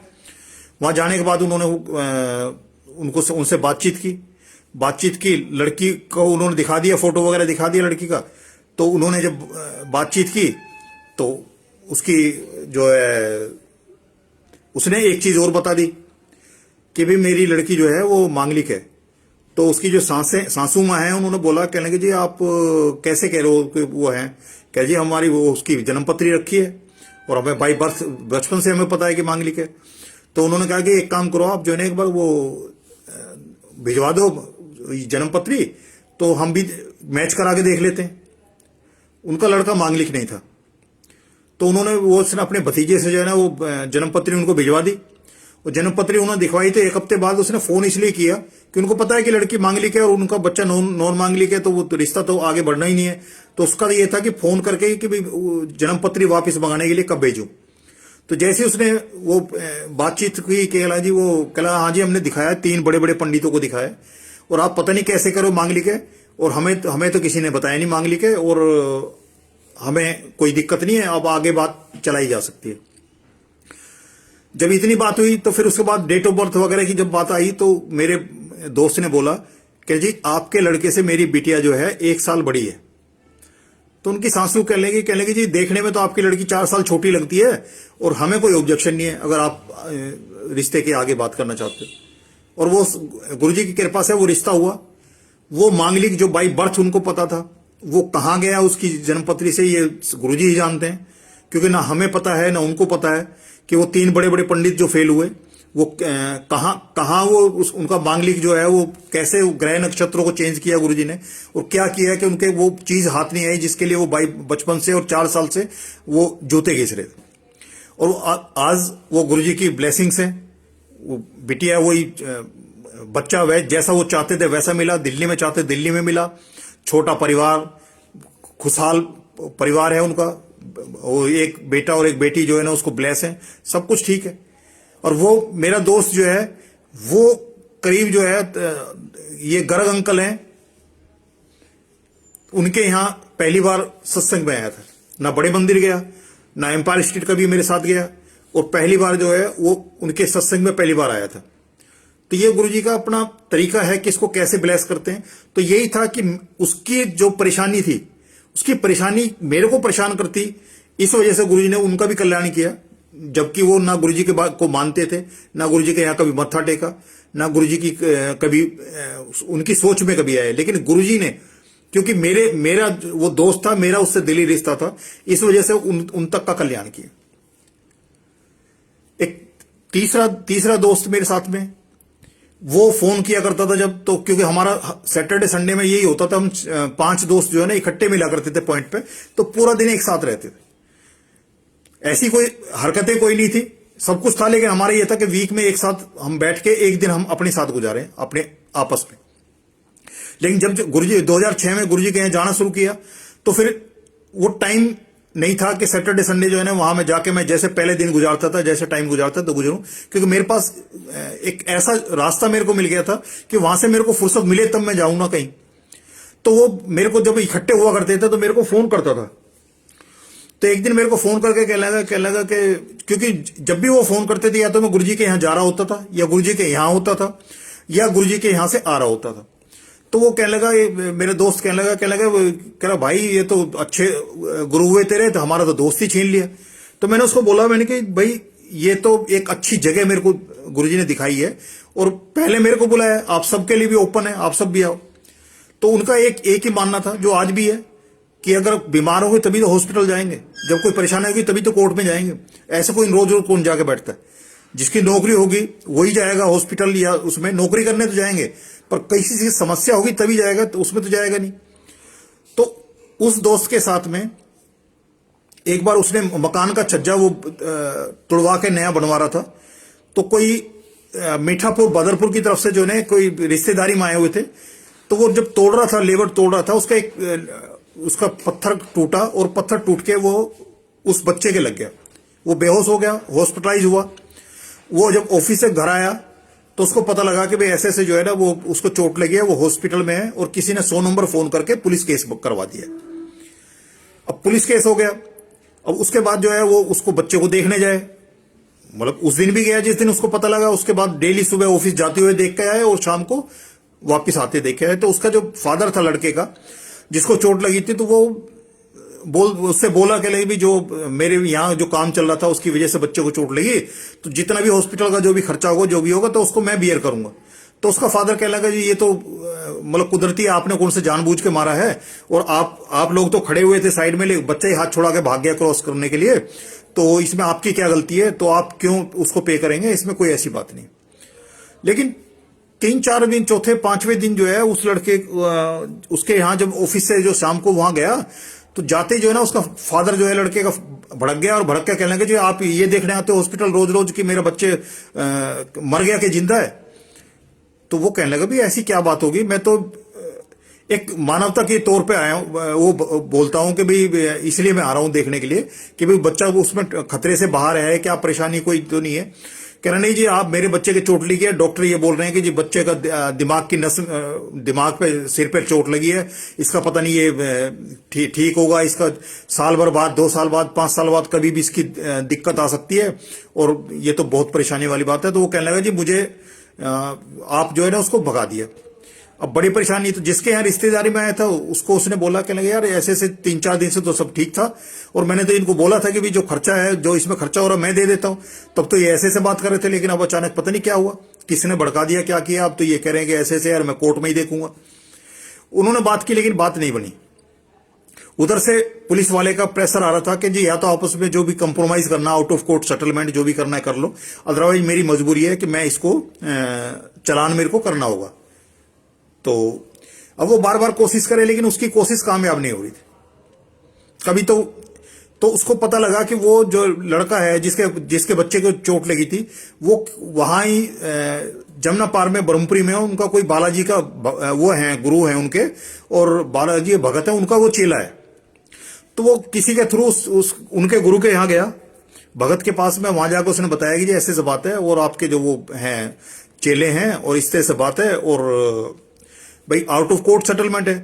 Speaker 1: वहां जाने के बाद उन्होंने उनको उनसे बातचीत की। लड़की को उन्होंने दिखा दिया, फोटो वगैरह दिखा दिया लड़की का। तो उन्होंने जब बातचीत की तो उसकी जो है उसने एक चीज और बता दी कि भाई मेरी लड़की जो है वो मांगलिक है। तो उसकी जो सासू माँ है उन्होंने बोला, कहने लगे जी आप कैसे कह रहे हो कि वो है? कह जी हमारी वो उसकी जन्मपत्री रखी है और हमें बाई बर्थ बचपन से हमें पता है कि मांगलिक है। तो उन्होंने कहा कि एक काम करो आप जो है ना एक बार वो भिजवा दो जन्मपत्री, तो हम भी मैच करा के देख लेते हैं। उनका लड़का मांगलिक नहीं था। तो उन्होंने वो अपने भतीजे से जो है ना वो जन्मपत्री उनको भिजवा दी। वो जन्मपत्री उन्होंने दिखवाई। तो 1 हफ्ते बाद उसने फोन इसलिए किया कि उनको पता है कि लड़की मांगलिक है और उनका बच्चा नॉन मांगलिक है, तो वो रिश्ता तो आगे बढ़ना ही नहीं है। तो उसका ये था कि फोन करके कि भाई जन्मपत्री वापस मंगाने के लिए कब भेजूं। तो जैसे उसने वो बातचीत की, कहला जी वो कहला हाँ जी हमने दिखाया, 3 बड़े बड़े पंडितों को दिखाया और आप पता नहीं कैसे करो मांगलिक है, और हमें तो किसी ने बताया नहीं मांगलिक है, और हमें कोई दिक्कत नहीं है, अब आगे बात चलाई जा सकती है। जब इतनी बात हुई तो फिर उसके बाद डेट ऑफ बर्थ वगैरह की जब बात आई तो मेरे दोस्त ने बोला कि जी आपके लड़के से मेरी बिटिया जो है 1 साल बड़ी है। तो उनकी सासू कहने लगी जी देखने में तो आपकी लड़की 4 साल छोटी लगती है और हमें कोई ऑब्जेक्शन नहीं है अगर आप रिश्ते के आगे बात करना चाहते हो। और वो गुरुजी की कृपा से वो रिश्ता हुआ। वो मांगलिक जो बाई बर्थ उनको पता था, वो कहाँ गया उसकी जन्मपत्री से ये गुरुजी ही जानते हैं, क्योंकि ना हमें पता है ना उनको पता है कि वो 3 बड़े बड़े पंडित जो फेल हुए वो कहाँ वो उनका मांगलिक जो है वो कैसे ग्रह नक्षत्रों को चेंज किया गुरुजी ने, और क्या किया कि उनके वो चीज हाथ नहीं आई जिसके लिए वो बचपन से और 4 साल से वो जूते घिस रहे थे। और आज वो गुरुजी की ब्लेसिंग्स है। वो बिटिया वही बच्चा वह जैसा वो चाहते थे वैसा मिला, दिल्ली में चाहते दिल्ली में मिला, छोटा परिवार, खुशहाल परिवार है उनका। वो एक बेटा और एक बेटी जो है ना उसको ब्लेस है, सब कुछ ठीक है। और वो मेरा दोस्त जो है वो करीब जो है ये गर्ग अंकल हैं, उनके यहां पहली बार सत्संग में आया था। ना बड़े मंदिर गया ना एम्पायर स्टेट कभी मेरे साथ गया, और पहली बार जो है वो उनके सत्संग में पहली बार आया था। तो ये गुरुजी का अपना तरीका है कि इसको कैसे ब्लेस करते हैं। तो यही था कि उसकी जो परेशानी थी, उसकी परेशानी मेरे को परेशान करती, इस वजह से गुरुजी ने उनका भी कल्याण किया। जबकि वो ना गुरुजी के बात को मानते थे, ना गुरुजी के यहाँ कभी मत्था टेका, ना गुरुजी की कभी उनकी सोच में कभी आए। लेकिन गुरुजी ने, क्योंकि मेरा वो दोस्त था, मेरा उससे दिली रिश्ता था, इस वजह से उन तक का कल्याण किया। एक तीसरा दोस्त मेरे साथ में, वो फोन किया करता था जब, तो क्योंकि हमारा सैटरडे संडे में यही होता था, हम 5 दोस्त जो है ना इकट्ठे मिला करते थे पॉइंट पे, तो पूरा दिन एक साथ रहते थे। ऐसी कोई हरकतें कोई नहीं थी, सब कुछ था, लेकिन हमारा यह था कि वीक में एक साथ हम बैठ के एक दिन हम अपने साथ गुजारें अपने आपस में। लेकिन जब गुरुजी 2006 में गुरुजी के यहाँ जाना शुरू किया तो फिर वो टाइम नहीं था कि सैटरडे संडे जो है ना वहां में जाके मैं जैसे पहले दिन गुजारता था, जैसे टाइम गुजारता तो गुजरूं, क्योंकि मेरे पास एक ऐसा रास्ता मेरे को मिल गया था कि वहां से मेरे को फुर्सत मिले तब मैं जाऊं ना कहीं। तो वो मेरे को जब इकट्ठे हुआ करते थे तो मेरे को फोन करता था। तो एक दिन मेरे को फोन करके कहने लगा कि क्योंकि जब भी वो फोन करते थे या तो मैं गुरुजी के यहाँ जा रहा होता था, या गुरुजी के यहाँ होता था, या गुरुजी के यहाँ से आ रहा होता था। तो वो कहने लगा, मेरे दोस्त कहने लगा भाई ये तो अच्छे गुरु हुए तेरे, तो हमारा तो दोस्त ही छीन लिया। तो मैंने उसको बोला, मैंने कि भाई ये तो एक अच्छी जगह मेरे को गुरुजी ने दिखाई है और पहले मेरे को बुलाया, आप सबके लिए भी ओपन है, आप सब भी आओ। तो उनका एक ही मानना था जो आज भी है कि अगर बीमार हो गए तभी तो हॉस्पिटल जाएंगे, जब कोई परेशानी होगी तभी तो कोर्ट में जाएंगे। ऐसे कोई रोज रोज कौन जाके बैठता है? जिसकी नौकरी होगी वही जाएगा हॉस्पिटल, या उसमें नौकरी करने तो जाएंगे, पर किसी चीज समस्या होगी तभी जाएगा, तो उसमें तो जाएगा नहीं। तो उस दोस्त के साथ में एक बार उसने मकान का छज्जा वो तुड़वा के नया बनवा रहा था, तो कोई मीठापुर बदरपुर की तरफ से जो है कोई रिश्तेदारी में आए हुए थे। तो वो जब तोड़ रहा था, लेबर तोड़ रहा था, उसका पत्थर टूटा और पत्थर टूट के वो उस बच्चे के लग गया। वो बेहोश हो गया, हॉस्पिटलाइज हुआ। वो जब ऑफिस से घर आया तो उसको पता लगा कि भाई ऐसे ऐसे जो है ना वो उसको चोट लगी है, वो हॉस्पिटल में है, और किसी ने 100 नंबर फोन करके पुलिस केस करवा दिया। अब पुलिस केस हो गया। अब उसके बाद जो है वो उसको बच्चे को देखने जाए, मतलब उस दिन भी गया जिस दिन उसको पता लगा, उसके बाद डेली सुबह ऑफिस जाते हुए देख के आए और शाम को वापस आते देखे आए। तो उसका जो फादर था लड़के का जिसको चोट लगी थी, तो वो उससे बोला कि भी जो मेरे यहाँ जो काम चल रहा था उसकी वजह से बच्चे को चोट लगी, तो जितना भी हॉस्पिटल का जो भी खर्चा होगा जो भी होगा तो उसको मैं बियर करूंगा। तो उसका फादर कहने लगा जी ये तो मतलब कुदरती, आपने कौन से जानबूझ के मारा है, और आप लोग तो खड़े हुए थे साइड में, बच्चा ही हाथ छोड़ा के भाग गया क्रॉस करने के लिए, तो इसमें आपकी क्या गलती है, तो आप क्यों उसको पे करेंगे, इसमें कोई ऐसी बात नहीं। लेकिन 3-4 दिन, चौथे 5वें दिन जो है उस लड़के उसके यहाँ जब ऑफिस से जो शाम को वहां गया, तो जाते जो है ना उसका फादर जो है लड़के का भड़क गया और भड़क के कहने लगे जी आप ये देखने आते हो हॉस्पिटल रोज रोज कि मेरा बच्चे मर गया कि जिंदा है। तो वो कहने लगा भी ऐसी क्या बात होगी, मैं तो एक मानवता के तौर पे आया हूं, वो बोलता हूं कि भाई इसलिए मैं आ रहा हूं देखने के लिए कि भाई बच्चा उसमें खतरे से बाहर है, क्या परेशानी कोई तो नहीं है। कह रहा नहीं जी आप मेरे बच्चे के चोट लगी है, डॉक्टर ये बोल रहे हैं कि जी बच्चे का दिमाग की नस, दिमाग पे सिर पे चोट लगी है, इसका पता नहीं ये ठीक होगा, इसका साल भर बाद 2 साल बाद 5 साल बाद कभी भी इसकी दिक्कत आ सकती है, और ये तो बहुत परेशानी वाली बात है। तो वो कहने लगा जी मुझे आप जो है ना उसको भगा दिया। अब बड़ी परेशानी, तो जिसके यहाँ रिश्तेदारी में आया था उसको उसने बोला कि लगे यार ऐसे ऐसे 3-4 दिन से तो सब ठीक था, और मैंने तो इनको बोला था कि भी जो खर्चा है, जो इसमें खर्चा हो रहा है मैं दे देता हूं, तब तो ये ऐसे ऐसे बात कर रहे थे, लेकिन अब अचानक पता नहीं क्या हुआ, किसने भड़का दिया, क्या किया, अब तो ये कह रहे हैं कि ऐसे ऐसे यार मैं कोर्ट में ही देखूंगा। उन्होंने बात की लेकिन बात नहीं बनी। उधर से पुलिस वाले का प्रेशर आ रहा था कि जी या तो आपस में जो भी कंप्रोमाइज करना, आउट ऑफ कोर्ट सेटलमेंट जो भी करना है कर लो, अदरवाइज मेरी मजबूरी है कि मैं इसको चालान मेरे को करना होगा। तो अब वो बार बार कोशिश करे लेकिन उसकी कोशिश कामयाब नहीं हो रही थी कभी। तो उसको पता लगा कि वो जो लड़का है जिसके बच्चे को चोट लगी थी, वो वहां ही जमुना पार में ब्रह्मपुरी में, उनका कोई बालाजी का वो है, गुरु है उनके, और बालाजी भगत है उनका, वो चेला है। तो वो किसी के थ्रू उनके गुरु के यहाँ गया, भगत के पास में, वहां जाकर उसने बताया कि जी ऐसे से बात है, और आपके जो वो हैं चेले हैं और इस तरह से बात है, और भाई आउट ऑफ कोर्ट सेटलमेंट है,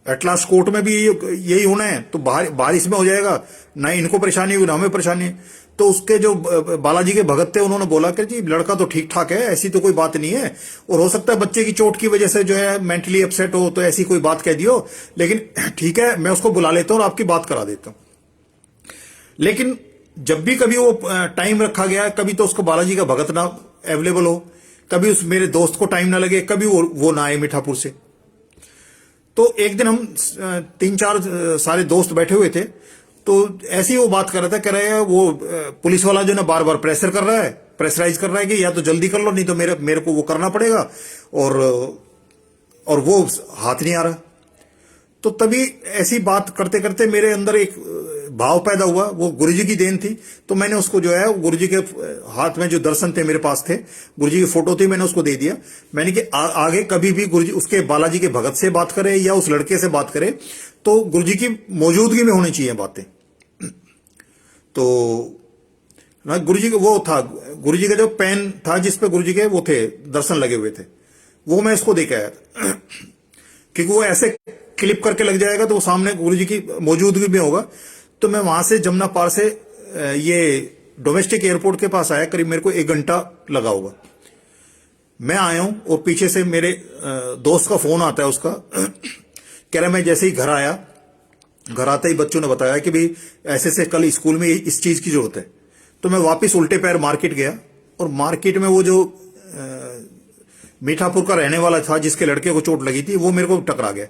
Speaker 1: एट लास्ट कोर्ट में भी यही होना है, तो बारिश में हो जाएगा, ना इनको परेशानी होगी ना हमें परेशानी। तो उसके जो बालाजी के भगत थे उन्होंने बोला कि जी लड़का तो ठीक ठाक है, ऐसी तो कोई बात नहीं है, और हो सकता है बच्चे की चोट की वजह से जो है मेंटली अपसेट हो, तो ऐसी कोई बात कह दियो, लेकिन ठीक है मैं उसको बुला लेता हूं और आपकी बात करा देता हूं। लेकिन जब भी कभी वो टाइम रखा गया, कभी तो उसको बालाजी का भगत ना अवेलेबल हो, कभी उस मेरे दोस्त को टाइम ना लगे, कभी वो ना आए मीठापुर से। तो एक दिन हम 3-4 सारे दोस्त बैठे हुए थे, तो ऐसे ही वो बात कर रहा था, कह रहा है वो पुलिस वाला जो ना बार बार प्रेशर कर रहा है, प्रेशराइज कर रहा है कि या तो जल्दी कर लो नहीं तो मेरे को वो करना पड़ेगा, और वो हाथ नहीं आ रहा। तो तभी ऐसी बात करते करते मेरे अंदर एक भाव पैदा हुआ, वो गुरुजी की देन थी। तो मैंने उसको जो है गुरुजी के हाथ में जो दर्शन थे मेरे पास थे, गुरुजी की फोटो थी, मैंने उसको दे दिया। मैंने कि आगे कभी भी गुरुजी उसके बालाजी के भगत से बात करे या उस लड़के से बात करे तो गुरुजी की मौजूदगी में होनी चाहिए बातें। तो गुरुजी का वो था, गुरुजी का जो पेन था जिसपे गुरुजी के वो थे दर्शन लगे हुए थे, वो मैं इसको दे के आया था क्योंकि वो ऐसे क्लिप करके लग जाएगा तो वो सामने गुरुजी की मौजूदगी में होगा। तो मैं वहां से जमुना पार से ये डोमेस्टिक एयरपोर्ट के पास आया, करीब मेरे को 1 घंटा लगा होगा। मैं आया हूं और पीछे से मेरे दोस्त का फोन आता है, उसका कह रहा, मैं जैसे ही घर आया, घर आते ही बच्चों ने बताया कि भाई ऐसे से कल स्कूल में इस चीज की जरूरत है। तो मैं वापस उल्टे पैर मार्केट गया, और मार्केट में वो जो मीठापुर का रहने वाला था जिसके लड़के को चोट लगी थी, वो मेरे को टकरा गया,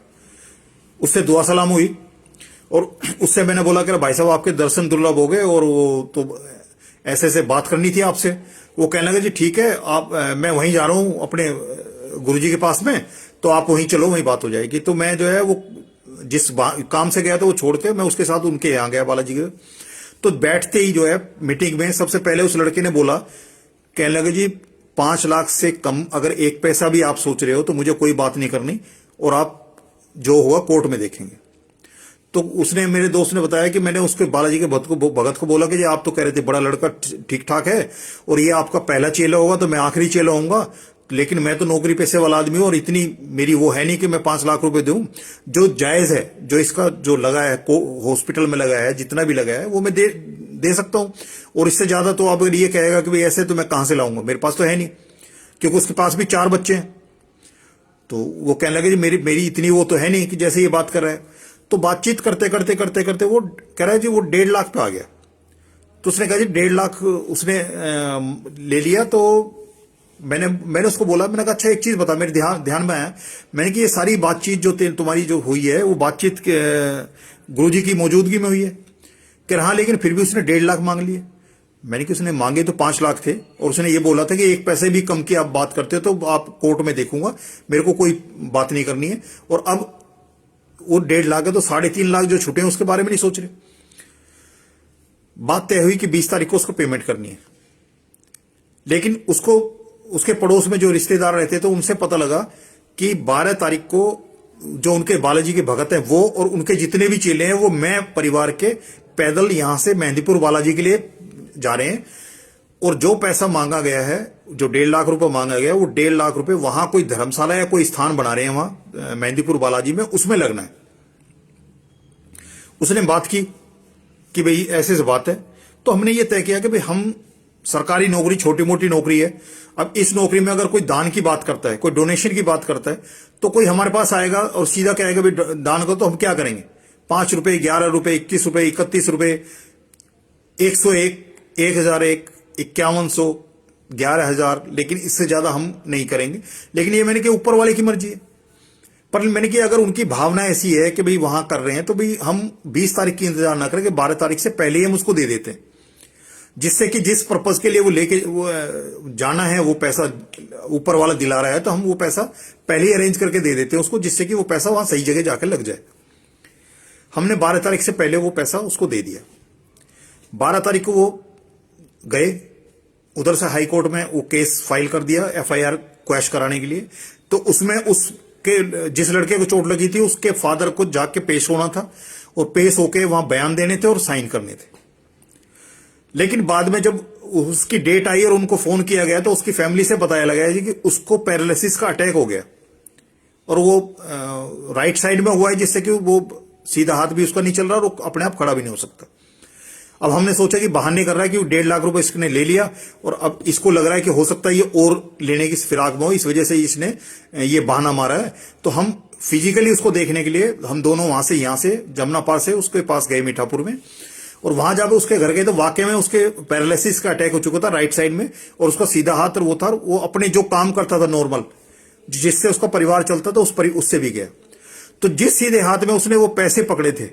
Speaker 1: उससे दुआ सलाम हुई, और उससे मैंने बोला कि भाई साहब आपके दर्शन दुर्लभ हो गए, और वो तो ऐसे ऐसे बात करनी थी आपसे। वो कहने लगे जी ठीक है, आप मैं वहीं जा रहा हूं अपने गुरुजी के पास में, तो आप वहीं चलो, वहीं बात हो जाएगी। तो मैं जो है वो जिस काम से गया था वो छोड़ के मैं उसके साथ उनके यहाँ गया बालाजी के। तो बैठते ही जो है मीटिंग में सबसे पहले उस लड़के ने बोला, कहने लगे जी 5 लाख से कम अगर 1 पैसा भी आप सोच रहे हो तो मुझे कोई बात नहीं करनी, और आप जो हुआ कोर्ट में देखेंगे। तो उसने, मेरे दोस्त ने बताया कि मैंने उसके बालाजी के भगत को बोला कि जी आप तो कह रहे थे बड़ा लड़का ठीक ठाक है और ये आपका पहला चेला होगा तो मैं आखिरी चेला होऊंगा, लेकिन मैं तो नौकरी पेशे वाला आदमी हूं और इतनी मेरी वो है नहीं कि मैं 5 लाख रुपए दूं। जो जायज है, जो इसका जो लगा है हॉस्पिटल में लगा है, जितना भी लगा है वो मैं दे सकता हूं। और इससे ज्यादा तो अब ये कहेगा कि भाई ऐसे तो मैं कहां से लाऊंगा, मेरे पास तो है नहीं, क्योंकि उसके पास भी 4 बच्चे हैं। तो वो कहने लगे जी मेरी इतनी वो तो है नहीं कि जैसे ये बात कर रहा है। तो बातचीत करते करते करते करते वो कह रहा है जी वो 1.5 लाख पे आ गया। तो उसने कहा जी 1.5 लाख उसने ले लिया। तो मैंने उसको बोला, मैंने कहा अच्छा एक चीज बता, मेरे ध्यान में आया, मैंने कि ये सारी बातचीत जो तुम्हारी जो हुई है वो बातचीत गुरुजी की मौजूदगी में हुई है? कह रहा हाँ, लेकिन फिर भी उसने 1.5 लाख मांग लिए। मैंने कि उसने मांगे तो 5 लाख थे और उसने ये बोला था कि एक पैसे भी कम की आप बात करते हो तो आप कोर्ट में देखूंगा, मेरे को कोई बात नहीं करनी है। और अब वो 1.5 लाख है तो 3.5 लाख जो छूटे हैं उसके बारे में नहीं सोच रहे। बात तय हुई कि 20 तारीख को उसको पेमेंट करनी है, लेकिन उसको उसके पड़ोस में जो रिश्तेदार रहते तो उनसे पता लगा कि 12 तारीख को जो उनके बालाजी के भगत हैं वो और उनके जितने भी चेले हैं वो मैं परिवार के पैदल यहां से मेहंदीपुर बालाजी के लिए जा रहे हैं। और जो पैसा मांगा गया है, जो 1.5 लाख रुपए मांगा गया, वो 1.5 लाख रुपए वहां कोई धर्मशाला या कोई स्थान बना रहे हैं वहां मेहंदीपुर बालाजी में, उसमें लगना है। उसने बात की कि भाई ऐसे से बात है। तो हमने ये तय किया कि भाई हम सरकारी नौकरी छोटी मोटी नौकरी है, अब इस नौकरी में अगर कोई दान की बात करता है, कोई डोनेशन की बात करता है, तो कोई हमारे पास आएगा और सीधा कहेगा भाई दान करो, तो हम क्या करेंगे? 5 रुपए, 11 रुपए, 21 रुपए, 31 रुपए, 101, 1001, 5100, 11,000, लेकिन इससे ज्यादा हम नहीं करेंगे। लेकिन ये मैंने कि ऊपर वाले की मर्जी है। पर मैंने कि अगर उनकी भावना ऐसी है कि भाई वहां कर रहे हैं तो भाई हम 20 तारीख की इंतजार ना करें, 12 तारीख से पहले ही हम उसको दे देते हैं, जिससे कि जिस पर्पज के लिए वो लेके जाना है वो पैसा ऊपर वाला दिला रहा है, तो हम वो पैसा पहले ही अरेंज करके दे देते हैं उसको, जिससे कि वो पैसा वहां सही जगह जाकर लग जाए। हमने 12 तारीख से पहले वो पैसा उसको दे दिया। 12 तारीख को वो गए उधर से हाई कोर्ट में, वो केस फाइल कर दिया FIR क्वैश कराने के लिए। तो उसमें उसके जिस लड़के को चोट लगी थी उसके फादर को जाके पेश होना था और पेश होके वहां बयान देने थे और साइन करने थे। लेकिन बाद में जब उसकी डेट आई और उनको फोन किया गया तो उसकी फैमिली से बताया लगा है कि उसको पैरालिसिस का अटैक हो गया और वो राइट साइड में हुआ है, जिससे कि वो सीधा हाथ भी उसका नहीं चल रहा और अपने आप खड़ा भी नहीं हो सकता। अब हमने सोचा कि बहाने कर रहा है कि 1.5 लाख रुपए इसने ले लिया और अब इसको लग रहा है कि हो सकता है ये और लेने की फिराक में हो, इस वजह से इसने ये बहाना मारा है। तो हम फिजिकली उसको देखने के लिए हम दोनों वहां से, यहां से जमुना पार से उसके पास गए मीठापुर में, और वहां जाकर उसके घर गए तो वाकई में उसके पैरालिसिस का अटैक हो चुका था राइट साइड में, और उसका सीधा हाथ और वो था, वो अपने जो काम करता था नॉर्मल जिससे उसका परिवार चलता था उससे भी गया। तो जिस सीधे हाथ में उसने वो पैसे पकड़े थे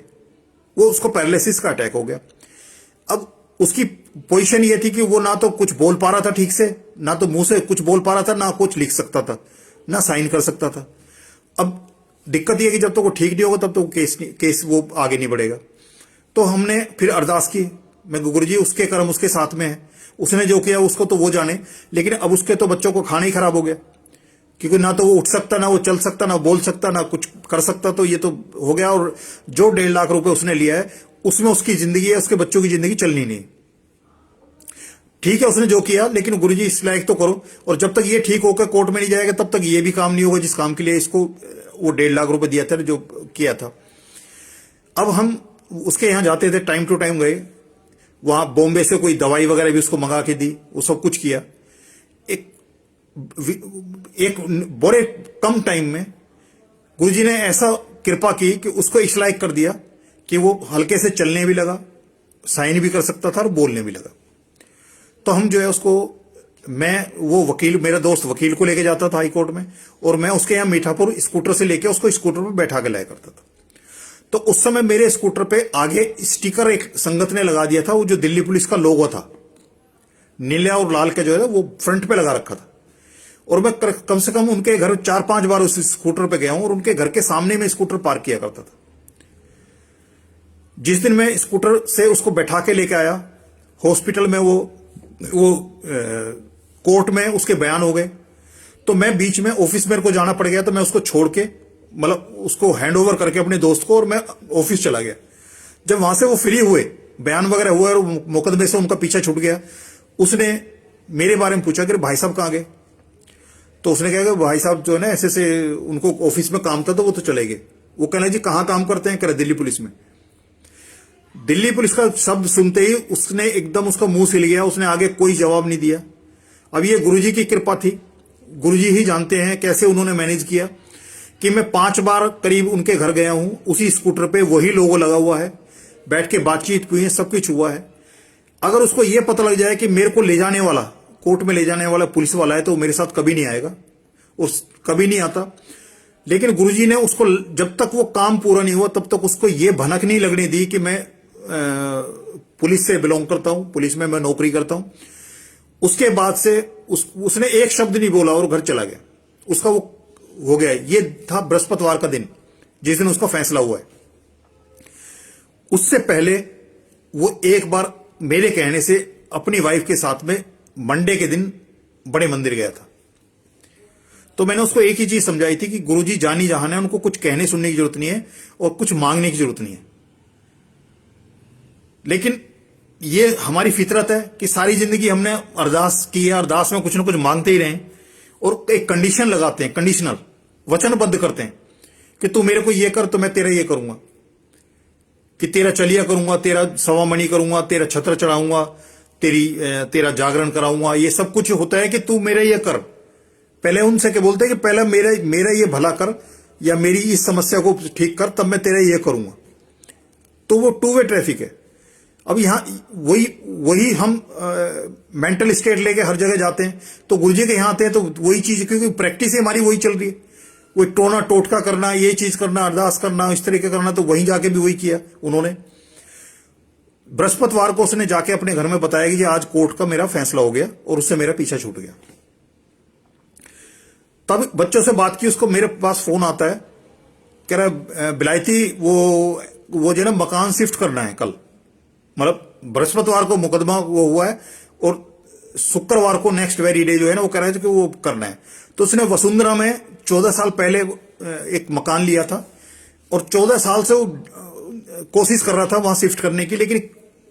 Speaker 1: वो उसको पैरालिसिस का अटैक हो गया। अब उसकी पोजीशन ये थी कि वो ना तो कुछ बोल पा रहा था ठीक से, ना तो मुंह से कुछ बोल पा रहा था, ना कुछ लिख सकता था, ना साइन कर सकता था। अब दिक्कत यह कि जब तक वो ठीक नहीं होगा तब तक केस वो आगे नहीं बढ़ेगा। तो हमने फिर अरदास की, मैं गुरुजी उसके कर्म उसके साथ में है, उसने जो किया उसको तो वो जाने, लेकिन अब उसके तो बच्चों को खाना ही खराब हो गया, क्योंकि ना तो वो उठ सकता, ना वो चल सकता, ना बोल सकता, ना कुछ कर सकता। तो ये तो हो गया। और जो 1.5 लाख रुपए उसने लिया है उसमें उसकी जिंदगी है, उसके बच्चों की जिंदगी चलनी नहीं। ठीक है उसने जो किया, लेकिन गुरुजी इस लायक तो करो, और जब तक ये ठीक होकर कोर्ट में नहीं जाएगा तब तक ये भी काम नहीं होगा जिस काम के लिए इसको वो 1.5 लाख रुपए दिया था, जो किया था। अब हम उसके यहां जाते थे, टाइम टू टाइम गए, वहां बॉम्बे से कोई दवाई वगैरह भी उसको मंगा के दी, वो सब कुछ किया। एक बड़े कम टाइम में गुरुजी ने ऐसा कृपा की कि उसको इस लायक कर दिया कि वो हल्के से चलने भी लगा, साइन भी कर सकता था और बोलने भी लगा। तो हम जो है उसको, वो वकील, मेरा दोस्त वकील को लेके जाता था हाई कोर्ट में, और मैं उसके यहां मीठापुर स्कूटर से लेके उसको स्कूटर पर बैठा के लाया करता था। तो उस समय मेरे स्कूटर पे आगे स्टिकर एक संगत ने लगा दिया था, वो जो दिल्ली पुलिस का लोगो था, नीला और लाल का जो है वो फ्रंट पे लगा रखा था। और मैं कम से कम उनके घर 4-5 बार उस स्कूटर पे गया हूं और उनके घर के सामने में स्कूटर पार्क किया करता था। जिस दिन मैं स्कूटर से उसको बैठा के लेके आया हॉस्पिटल में, वो कोर्ट में उसके बयान हो गए, तो मैं बीच में ऑफिस मेरे को जाना पड़ गया, तो मैं उसको छोड़ के मतलब उसको हैंड ओवर करके अपने दोस्त को, और मैं ऑफिस चला गया। जब वहां से वो फ्री हुए, बयान वगैरह हुआ और मुकदमे से उनका पीछा छूट गया, उसने मेरे बारे में पूछा कि भाई साहब कहाँ गए। तो उसने कहा कि भाई साहब जो है ना ऐसे से उनको ऑफिस में काम था तो वो तो चले गए। वो कहना जी कहाँ काम करते हैं, कह रहे दिल्ली पुलिस में। दिल्ली पुलिस का शब्द सुनते ही उसने एकदम, उसका मुंह सिल गया, उसने आगे कोई जवाब नहीं दिया। अब ये गुरुजी की कृपा थी, गुरुजी ही जानते हैं कैसे उन्होंने मैनेज किया कि मैं 5 बार करीब उनके घर गया हूं, उसी स्कूटर पे वही लोगो लगा हुआ है, बैठ के बातचीत हुई है, सब कुछ हुआ है। अगर उसको यह पता लग जाए कि मेरे को ले जाने वाला, कोर्ट में ले जाने वाला पुलिस वाला है, तो मेरे साथ कभी नहीं आएगा, उस कभी नहीं आता। लेकिन गुरुजी ने उसको, जब तक वो काम पूरा नहीं हुआ तब तक उसको ये भनक नहीं लगने दी कि मैं पुलिस से बिलोंग करता हूं, पुलिस में मैं नौकरी करता हूं। उसके बाद से उसने एक शब्द नहीं बोला और घर चला गया। उसका वो हो गया। ये था बृहस्पतिवार का दिन, जिस दिन उसका फैसला हुआ है। उससे पहले वो एक बार मेरे कहने से अपनी वाइफ के साथ में मंडे के दिन बड़े मंदिर गया था। तो मैंने उसको एक ही चीज समझाई थी कि गुरुजी जानी जहान है, उनको कुछ कहने सुनने की जरूरत नहीं है और कुछ मांगने की जरूरत नहीं है। लेकिन ये हमारी फितरत है कि सारी जिंदगी हमने अरदास की है, अरदास में कुछ ना कुछ मांगते ही रहें और एक कंडीशन लगाते हैं, कंडीशनल वचनबद्ध करते हैं कि तू मेरे को ये कर तो मैं तेरा ये करूंगा, कि तेरा चलिया करूंगा, तेरा सवा मणि करूंगा, तेरा छत्र चढ़ाऊंगा, तेरा जागरण कराऊंगा। ये सब कुछ होता है कि तू मेरा ये कर। पहले उनसे क्या बोलते हैं कि पहले मेरा ये भला कर या मेरी इस समस्या को ठीक कर, तब मैं तेरा ये करूंगा। तो वो 2 वे ट्रैफिक है। अब यहां वही हम मेंटल स्टेट लेके हर जगह जाते हैं। तो गुरुजी के यहां आते हैं तो वही चीज, क्योंकि प्रैक्टिस हमारी वही चल रही है, वो टोना टोटका करना, ये चीज करना, अरदास करना, इस तरीके करना। तो वहीं जाके भी वही किया उन्होंने। बृहस्पतिवार को उसने जाके अपने घर में बताया कि आज कोर्ट का मेरा फैसला हो गया और उससे मेरा पीछा छूट गया। तब बच्चों से बात की, उसको मेरे पास फोन आता है, कह रहा बिलायती वो जो ना मकान शिफ्ट करना है कल, मतलब बृहस्पतिवार को मुकदमा वो हुआ है और शुक्रवार को नेक्स्ट वेरी डे जो है ना वो कह रहे थे कि वो करना है। तो उसने वसुंधरा में 14 साल पहले एक मकान लिया था और 14 साल से वो कोशिश कर रहा था वहां शिफ्ट करने की, लेकिन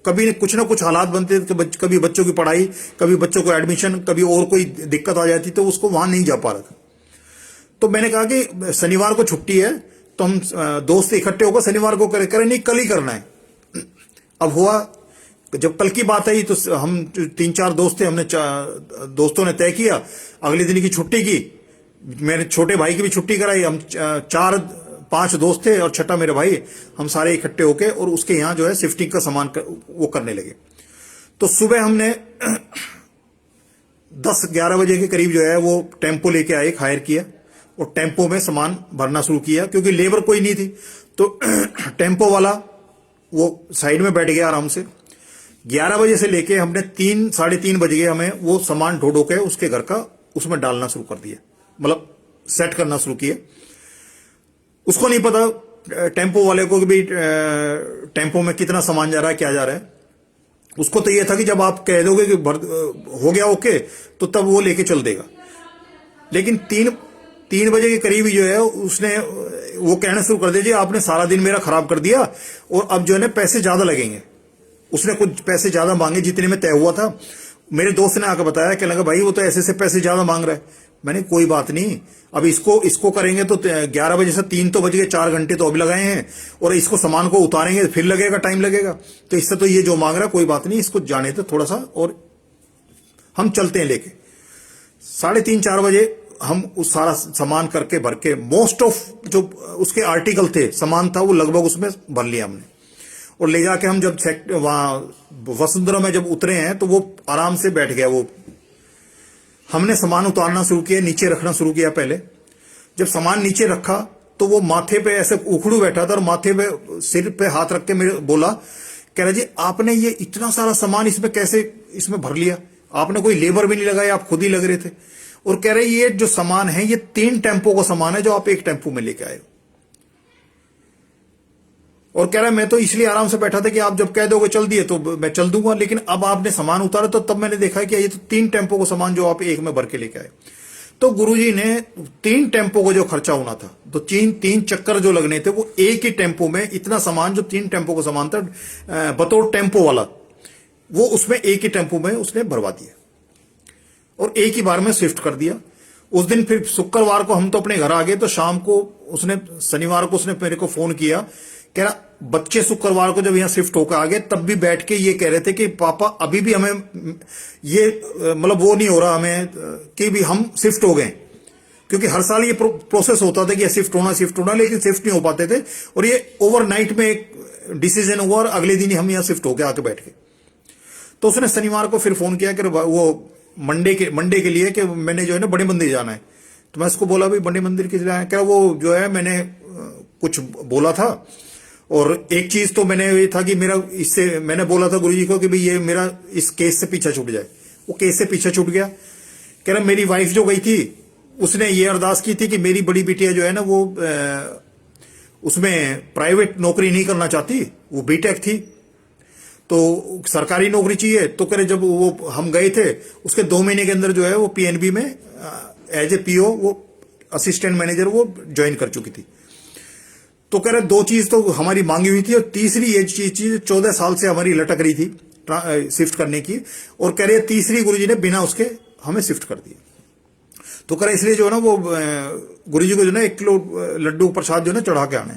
Speaker 1: कभी कुछ ना कुछ हालात बनते थे, कभी बच्चों की पढ़ाई, कभी बच्चों को एडमिशन, कभी और कोई दिक्कत आ जाती, तो उसको वहां नहीं जा पा रहा था। तो मैंने कहा कि शनिवार को छुट्टी है तो हम दोस्त इकट्ठे होकर शनिवार को करे नहीं कल ही करना है। अब हुआ, जब कल की बात आई तो हम 3-4 दोस्त थे, हमने दोस्तों ने तय किया अगले दिन की छुट्टी की। मेरे छोटे भाई की भी छुट्टी कराई। हम 4-5 दोस्त थे और छठा मेरे भाई, हम सारे इकट्ठे होके और उसके यहां जो है शिफ्टिंग का सामान वो करने लगे। तो सुबह हमने 10-11 बजे के करीब जो है वो टेम्पो लेके आए, हायर किया और टेम्पो में सामान भरना शुरू किया, क्योंकि लेबर कोई नहीं थी। तो टेम्पो वाला वो साइड में बैठ गया आराम से। 11 बजे से लेके हमने 3-3:30 बज गए, हमें वो सामान ढो के उसके घर का उसमें डालना शुरू कर दिया, मतलब सेट करना शुरू किया। उसको नहीं पता टेम्पो वाले को कि भाई टेम्पो में कितना सामान जा रहा है, क्या जा रहा है। उसको तो ये था कि जब आप कह दोगे कि हो गया ओके तो तब वो लेके चल देगा। लेकिन 3 बजे के करीब जो है उसने वो कहना शुरू कर दिया, जी आपने सारा दिन मेरा खराब कर दिया और अब जो है ना पैसे ज्यादा लगेंगे। उसने कुछ पैसे ज्यादा मांगे जितने में तय हुआ था। मेरे दोस्त ने आकर बताया कि लगा भाई वो तो ऐसे पैसे ज्यादा मांग रहा है। मैंने कोई बात नहीं, अब इसको करेंगे तो 11 बजे से 3 तो बज गए, 4 घंटे तो अभी लगाए हैं और इसको सामान को उतारेंगे फिर लगेगा, टाइम लगेगा। तो इससे तो ये जो मांग रहा है कोई बात नहीं, इसको जाने तो थोड़ा सा और हम चलते हैं लेके। 3:30-4 बजे हम उस सारा सामान करके भर के, मोस्ट ऑफ जो उसके आर्टिकल थे, सामान था, वो लगभग उसमें भर लिया हमने और ले जाके हम जब वहां वसुंधरा में जब उतरे हैं तो वो आराम से बैठ गया। वो हमने सामान उतारना शुरू किया, नीचे रखना शुरू किया। पहले जब सामान नीचे रखा तो वो माथे पे ऐसे उखड़ू बैठा था और माथे पे सिर पे हाथ रख के मेरे बोला, कह रहा जी आपने ये इतना सारा सामान इसमें कैसे इसमें भर लिया, आपने कोई लेबर भी नहीं लगाया, आप खुद ही लग रहे थे। और कह रहे ये जो सामान है ये 3 टेम्पो का सामान है जो आप 1 टेम्पो में लेके आए हो। और कह रहा है मैं तो इसलिए आराम से बैठा था कि आप जब कह दोगे चल दिए तो मैं चल दूंगा, लेकिन अब आपने सामान उतारा तो तब मैंने देखा कि ये तो 3 टेम्पो का सामान जो आप 1 में भर के लेके आए। तो गुरुजी ने 3 टेम्पो को जो खर्चा होना था, तो तीन चक्कर जो लगने थे, वो एक ही टेम्पो में इतना सामान जो 3 टेम्पो को सामान था, बतौर टेम्पो वाला, वो उसमें एक ही टेम्पो में उसने भरवा दिया और एक ही बार में शिफ्ट कर दिया। उस दिन फिर शुक्रवार को हम तो अपने घर आ गए, तो शाम को उसने, शनिवार को उसने मेरे को फोन किया, कह रहा बच्चे शुक्रवार को जब यहां शिफ्ट होकर आ गए तब भी बैठ के ये कह रहे थे कि पापा अभी भी हमें ये मतलब वो नहीं हो रहा हमें कि भी हम शिफ्ट हो गए, क्योंकि हर साल ये प्रोसेस होता था कि शिफ्ट होना, लेकिन शिफ्ट नहीं हो पाते थे, और ये ओवरनाइट में एक डिसीजन हुआ और अगले दिन ही हम यहां शिफ्ट होकर आके बैठ गए। तो उसने शनिवार को फिर फोन किया कि वो मंडे के लिए कि मैंने जो है ना बड़े मंदिर जाना है। तो मैं उसको बोला भाई बड़े मंदिर किस लिए आया? क्या वो जो है मैंने कुछ बोला था, और एक चीज तो मैंने ये था कि मेरा इससे मैंने बोला था गुरुजी को कि भाई ये मेरा इस केस से पीछा छूट जाए। वो केस से पीछा छूट गया। कह रहा मेरी वाइफ जो गई थी उसने ये अरदास की थी कि मेरी बड़ी बिटिया जो है ना वो उसमें प्राइवेट नौकरी नहीं करना चाहती, वो बीटेक थी तो सरकारी नौकरी चाहिए। तो करे जब वो हम गए थे उसके 2 महीने के अंदर जो है वो पीएनबी में एज ए पीओ वो असिस्टेंट मैनेजर वो ज्वाइन कर चुकी थी। तो कह रहे 2 चीज तो हमारी मांगी हुई थी, और तीसरी ये चीज 14 साल से हमारी लटक रही थी शिफ्ट करने की, और कह रहे तीसरी गुरुजी ने बिना उसके हमें शिफ्ट कर दिया। तो कह रहे इसलिए जो है ना वो गुरुजी को जो है 1 किलो लड्डू प्रसाद जो है ना चढ़ा के आने।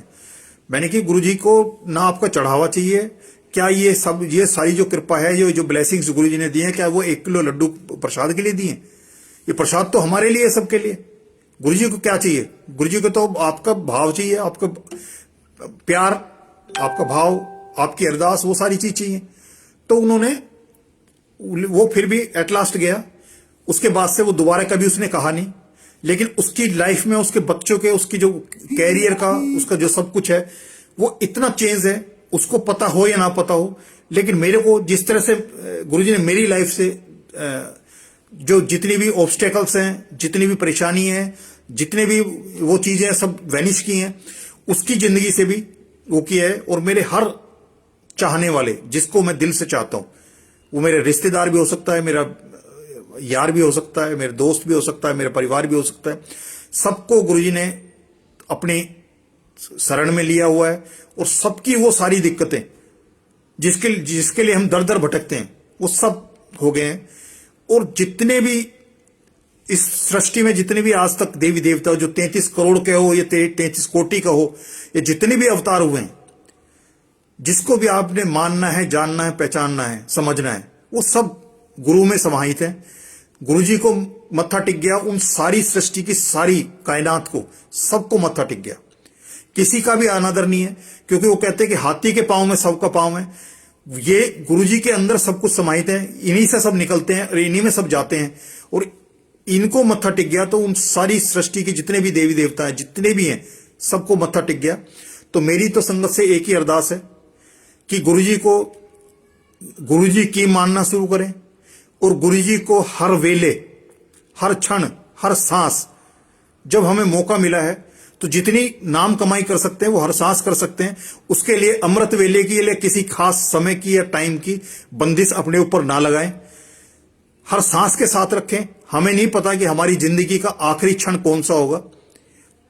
Speaker 1: मैंने कि गुरुजी को ना आपका चढ़ावा चाहिए, क्या ये सारी जो कृपा है, ये जो ब्लेसिंग्स गुरुजी ने दिए हैं, क्या वो 1 किलो लड्डू प्रसाद के लिए दिए? ये प्रसाद तो हमारे लिए, सबके लिए। गुरुजी को क्या चाहिए? गुरुजी को तो आपका भाव चाहिए, आपका प्यार, आपका भाव, आपकी अरदास, वो सारी चीज चाहिए। तो उन्होंने वो फिर भी एट लास्ट गया। उसके बाद से वो दोबारा कभी उसने कहा नहीं, लेकिन उसकी लाइफ में उसके बच्चों के, उसकी जो कैरियर का, उसका जो सब कुछ है वो इतना चेंज है, उसको पता हो या ना पता हो। लेकिन मेरे को जिस तरह से गुरुजी ने मेरी लाइफ से जो जितनी भी ऑब्स्टेकल्स हैं, जितनी भी परेशानी है, जितने भी वो चीजें सब वैनिश की हैं, उसकी जिंदगी से भी वो किया है। और मेरे हर चाहने वाले, जिसको मैं दिल से चाहता हूं, वो मेरे रिश्तेदार भी हो सकता है, मेरा यार भी हो सकता है, मेरे दोस्त भी हो सकता है, मेरा परिवार भी हो सकता है, सबको गुरुजी ने अपनी शरण में लिया हुआ है। और सबकी वो सारी दिक्कतें जिसके लिए हम दर दर भटकते हैं, वो सब हो गए हैं। और जितने भी इस सृष्टि में जितने भी आज तक देवी देवता, जो 33 करोड़ के हो या 33 कोटि का हो, या जितने भी अवतार हुए हैं, जिसको भी आपने मानना है, जानना है, पहचानना है, समझना है, वो सब गुरु में समाहित है। गुरुजी को मत्था टिक गया, उन सारी सृष्टि की सारी कायनात को, सबको मत्था टिक गया। किसी का भी अनादर नहीं है, क्योंकि वो कहते हैं कि हाथी के पांव में सबका पांव है। ये गुरुजी के अंदर सब कुछ समाहित है, इन्हीं से सब निकलते हैं और इन्हीं में सब जाते हैं। और इनको मत्था टिक गया तो उन सारी सृष्टि के जितने भी देवी देवता हैं, जितने भी हैं, सबको मत्था टिक गया। तो मेरी तो संगत से एक ही अरदास है कि गुरुजी की मानना शुरू करें, और गुरुजी को हर वेले, हर क्षण, हर सांस, जब हमें मौका मिला है तो जितनी नाम कमाई कर सकते हैं वो हर सांस कर सकते हैं। उसके लिए अमृत वेले के लिए किसी खास समय की या टाइम की बंदिश अपने ऊपर ना लगाएं, हर सांस के साथ रखें। हमें नहीं पता कि हमारी जिंदगी का आखिरी क्षण कौन सा होगा,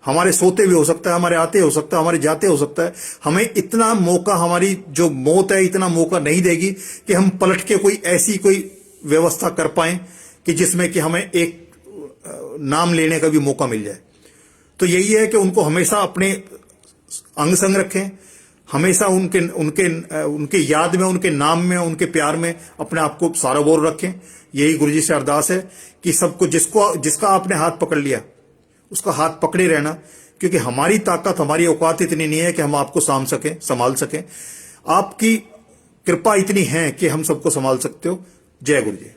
Speaker 1: हमारे सोते भी हो सकता है, हमारे आते हो सकता है, हमारे जाते हो सकता है। हमें इतना मौका, हमारी जो मौत है इतना मौका नहीं देगी कि हम पलट के कोई ऐसी कोई व्यवस्था कर पाएं कि जिसमें कि हमें एक नाम लेने का भी मौका मिल जाए। तो यही है कि उनको हमेशा अपने अंग संग रखें, हमेशा उनके याद में, उनके नाम में, उनके प्यार में अपने आप को साराबोर रखें। यही गुरुजी से अरदास है कि सबको, जिसका आपने हाथ पकड़ लिया उसका हाथ पकड़े रहना, क्योंकि हमारी ताकत, हमारी औकात इतनी नहीं है कि हम आपको संभाल सकें। आपकी कृपा इतनी है कि हम सबको संभाल सकते हो। जय गुरु जी।